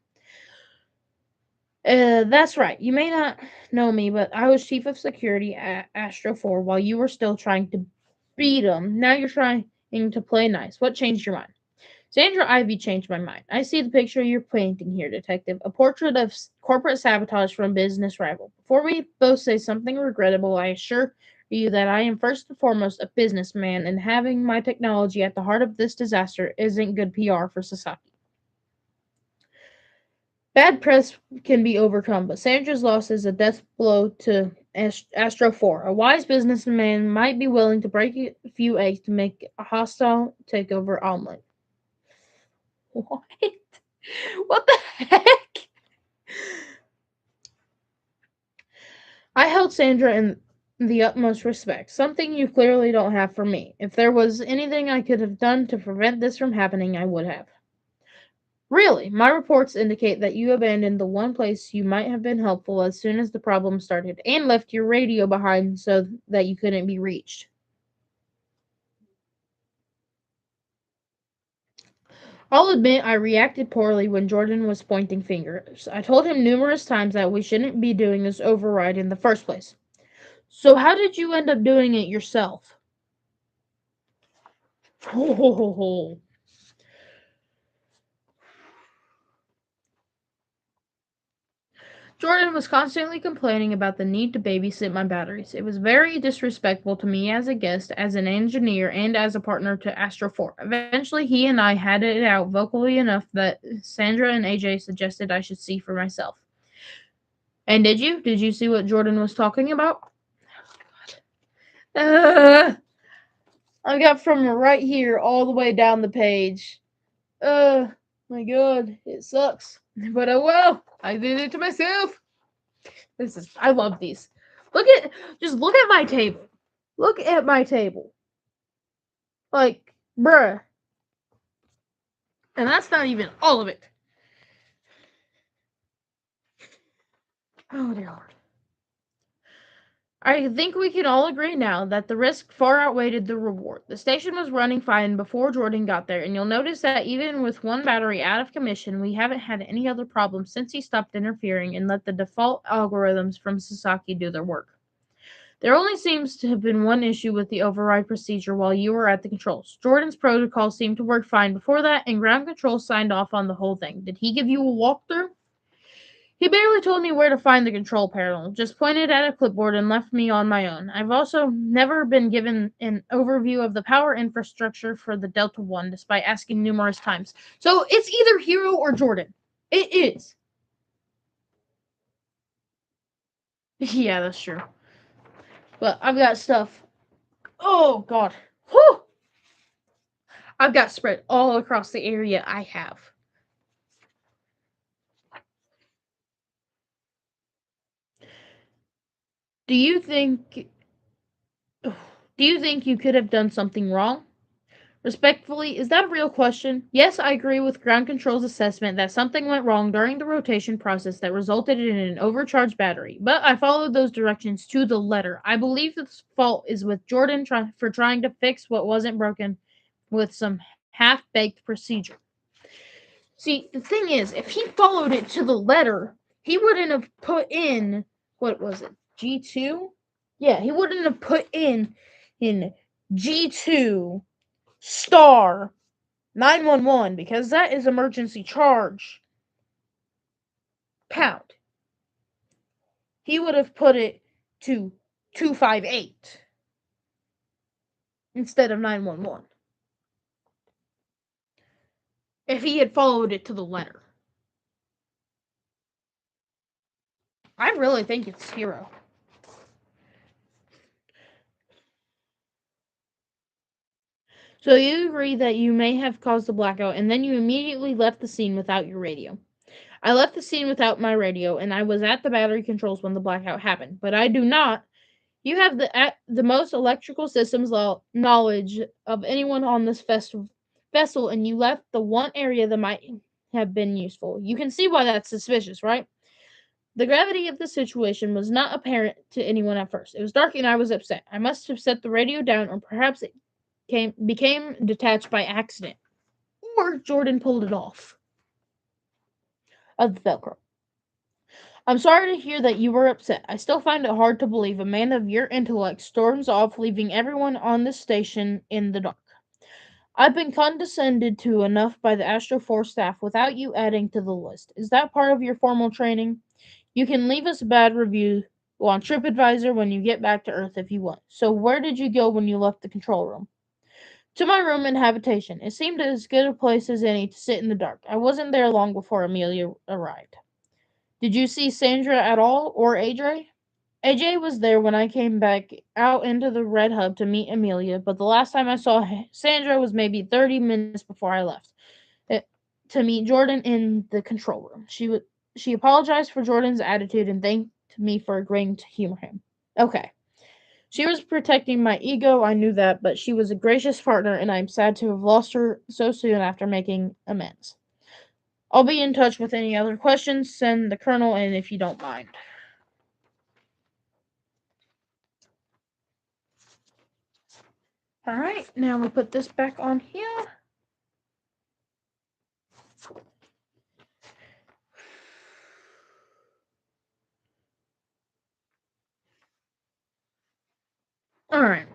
That's right. You may not know me, but I was chief of security at Astro 4 while you were still trying to beat 'em. Now you're trying to play nice. What changed your mind? Sandra Ivy changed my mind. I see the picture you're painting here, Detective. A portrait of corporate sabotage from a business rival. Before we both say something regrettable, I assure you that I am first and foremost a businessman, and having my technology at the heart of this disaster isn't good PR for Sasaki. Bad press can be overcome, but Sandra's loss is a death blow to Astro 4. A wise businessman might be willing to break a few eggs to make a hostile takeover omelet. What? What the heck? I held Sandra in the utmost respect, something you clearly don't have for me. If there was anything I could have done to prevent this from happening, I would have. Really, my reports indicate that you abandoned the one place you might have been helpful as soon as the problem started, and left your radio behind so that you couldn't be reached. I'll admit I reacted poorly when Jordan was pointing fingers. I told him numerous times that we shouldn't be doing this override in the first place. So how did you end up doing it yourself? Ho ho ho ho. Jordan was constantly complaining about the need to babysit my batteries. It was very disrespectful to me as a guest, as an engineer, and as a partner to Astro 4. Eventually, he and I had it out vocally enough that Sandra and AJ suggested I should see for myself. And did you? Did you see what Jordan was talking about? Uh, I got from right here all the way down the page. My god, it sucks. But oh well, I did it to myself. I love these. Look at my table. Look at my table. Like, bruh. And that's not even all of it. Oh dear lord. I think we can all agree now that the risk far outweighed the reward. The station was running fine before Jordan got there, and you'll notice that even with one battery out of commission, we haven't had any other problems since he stopped interfering and let the default algorithms from Sasaki do their work. There only seems to have been one issue with the override procedure while you were at the controls. Jordan's protocol seemed to work fine before that, and ground control signed off on the whole thing. Did he give you a walkthrough? He barely told me where to find the control panel, just pointed at a clipboard and left me on my own. I've also never been given an overview of the power infrastructure for the Delta One, despite asking numerous times. So it's either Hero or Jordan. It is. Yeah, that's true. But I've got stuff. Oh, God. Whew! I've got spread all across the area I have. Do you think you could have done something wrong? Respectfully, is that a real question? Yes, I agree with ground control's assessment that something went wrong during the rotation process that resulted in an overcharged battery, but I followed those directions to the letter. I believe this fault is with Jordan for trying to fix what wasn't broken with some half-baked procedure. See, the thing is, if he followed it to the letter, he wouldn't have put in, what was it, G2? Yeah, he wouldn't have put in G2 star 911 because that is emergency charge pound. He would have put it to 258 instead of 911 if he had followed it to the letter. I really think it's Hero. So you agree that you may have caused the blackout, and then you immediately left the scene without your radio. I left the scene without my radio, and I was at the battery controls when the blackout happened. But I do not. You have the most electrical systems knowledge of anyone on this vessel, and you left the one area that might have been useful. You can see why that's suspicious, right? The gravity of the situation was not apparent to anyone at first. It was dark and I was upset. I must have set the radio down, or perhaps it became detached by accident. Or Jordan pulled it off of the Velcro. I'm sorry to hear that you were upset. I still find it hard to believe a man of your intellect storms off, leaving everyone on this station in the dark. I've been condescended to enough by the Astro 4 staff without you adding to the list. Is that part of your formal training? You can leave us a bad review on TripAdvisor when you get back to Earth if you want. So where did you go when you left the control room? To my room in habitation. It seemed as good a place as any to sit in the dark. I wasn't there long before Amelia arrived. Did you see Sandra at all, or AJ? AJ was there when I came back out into the Red Hub to meet Amelia, but the last time I saw Sandra was maybe 30 minutes before I left to meet Jordan in the control room. She apologized for Jordan's attitude and thanked me for agreeing to humor him. Okay. She was protecting my ego, I knew that, but she was a gracious partner, and I'm sad to have lost her so soon after making amends. I'll be in touch with any other questions. Send the colonel in if you don't mind. Alright, now we put this back on here. Alright.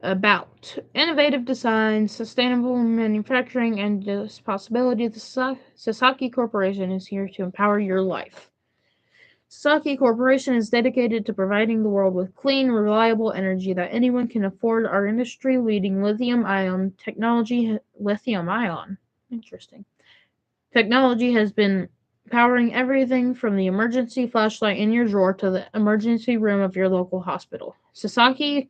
About innovative design, sustainable manufacturing, and this possibility, the Sasaki Corporation is here to empower your life. Sasaki Corporation is dedicated to providing the world with clean, reliable energy that anyone can afford. Our industry-leading lithium-ion technology, lithium-ion, interesting, technology has been powering everything from the emergency flashlight in your drawer to the emergency room of your local hospital. Sasaki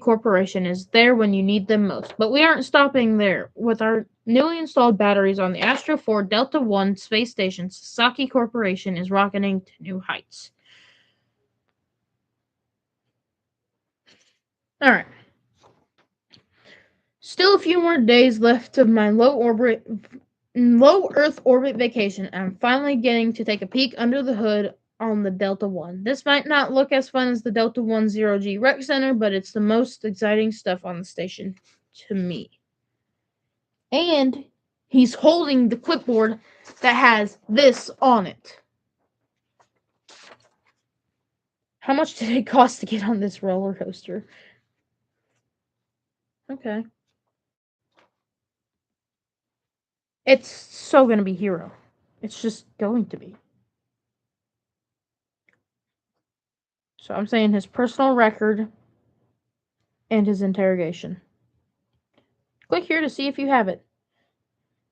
Corporation is there when you need them most. But we aren't stopping there. With our newly installed batteries on the Astro 4 Delta 1 space station, Sasaki Corporation is rocketing to new heights. Alright. Still a few more days left of my low Earth orbit vacation, and I'm finally getting to take a peek under the hood on the Delta 1. This might not look as fun as the Delta 1 0G Rec Center, but it's the most exciting stuff on the station to me. And he's holding the clipboard that has this on it. How much did it cost to get on this roller coaster? Okay. It's so gonna be Hero. It's just going to be. So I'm saying his personal record and his interrogation. Click here to see if you have it.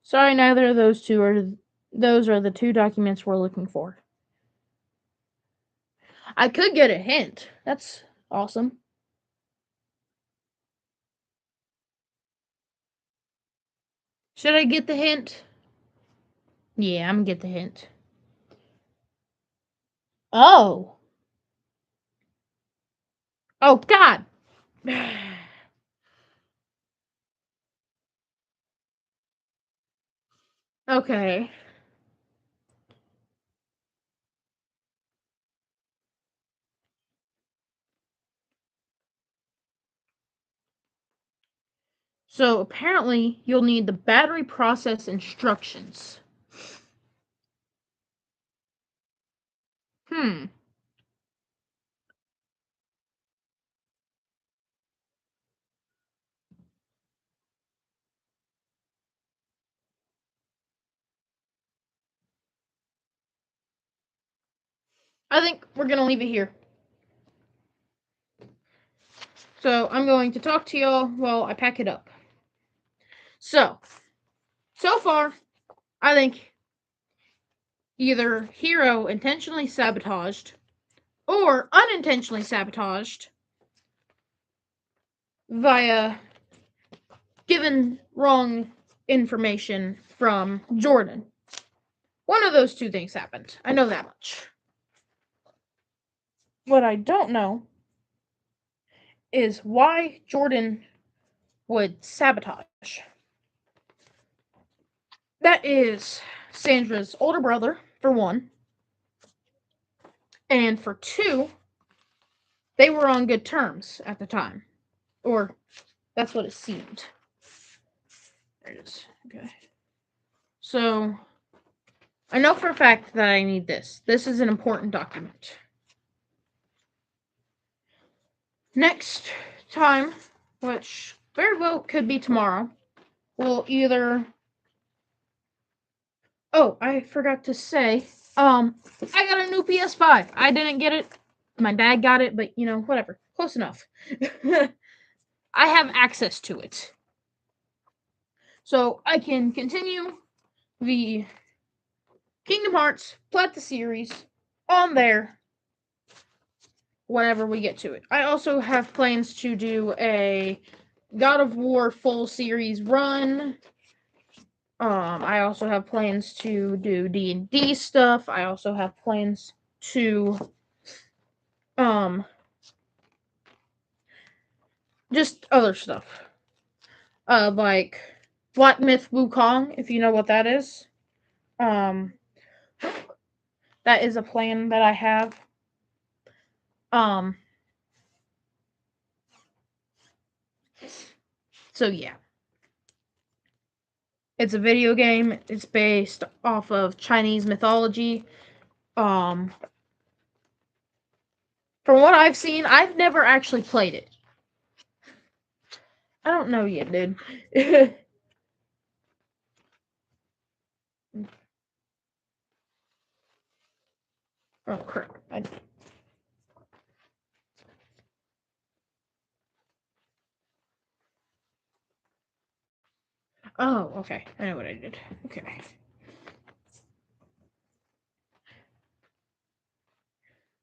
Sorry, neither of those are the two documents we're looking for. I could get a hint. That's awesome. Should I get the hint? Yeah, I'm gonna get the hint. Oh. Oh, God. Okay. So apparently you'll need the battery process instructions. I think we're gonna leave it here. So I'm going to talk to y'all while I pack it up. So far, I think either Hero intentionally sabotaged or unintentionally sabotaged via given wrong information from Jordan. One of those two things happened. I know that much. What I don't know is why Jordan would sabotage. That is Sandra's older brother, for one. And for two, they were on good terms at the time. Or that's what it seemed. There it is. Okay. So, I know for a fact that I need this. This is an important document. Next time, which very well could be tomorrow, we'll either. Oh, I forgot to say, I got a new PS5. I didn't get it. My dad got it, but whatever. Close enough. I have access to it. So I can continue the Kingdom Hearts Plata series on there whenever we get to it. I also have plans to do a God of War full series run. I also have plans to do D&D stuff. I also have plans to just other stuff. Like Black Myth Wukong, if you know what that is. That is a plan that I have. So yeah. It's a video game. It's based off of Chinese mythology. From what I've seen, I've never actually played it. I don't know yet, dude. Oh crap! Oh, okay. I know what I did. Okay.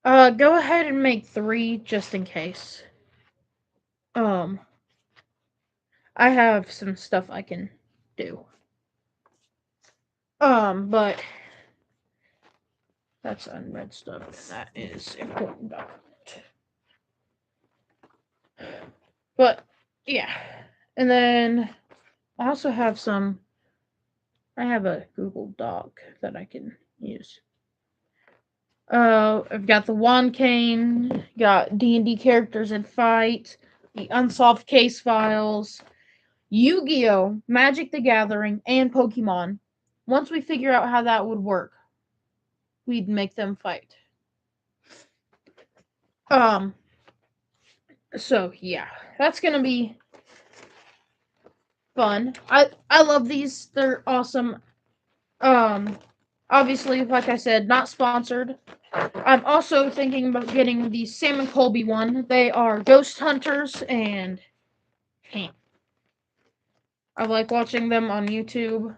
Go ahead and make 3 just in case. I have some stuff I can do. But that's unread stuff, and that is important document. But yeah, and then I also have some. I have a Google Doc that I can use. I've got the Wand Cane, got D&D characters in fight, the Unsolved case files, Yu-Gi-Oh, Magic the Gathering, and Pokemon. Once we figure out how that would work, we'd make them fight. So yeah, that's gonna be fun. I love these. They're awesome. Obviously, like I said, not sponsored. I'm also thinking about getting the Sam and Colby one. They are ghost hunters, and I like watching them on YouTube.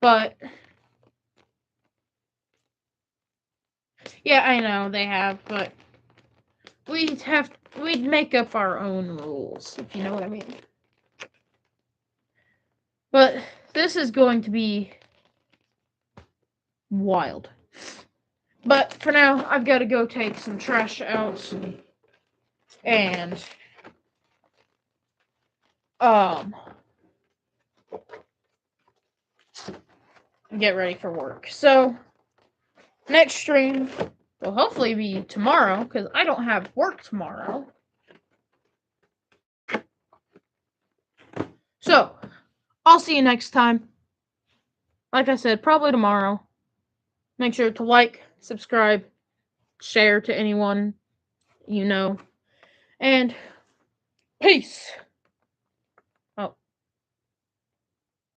But yeah, I know they have, but we'd make up our own rules, if you know what I mean. But this is going to be wild. But for now, I've got to go take some trash out and get ready for work. So next stream will hopefully be tomorrow because I don't have work tomorrow. So I'll see you next time. Like I said, probably tomorrow. Make sure to like, subscribe, share to anyone you know. And peace.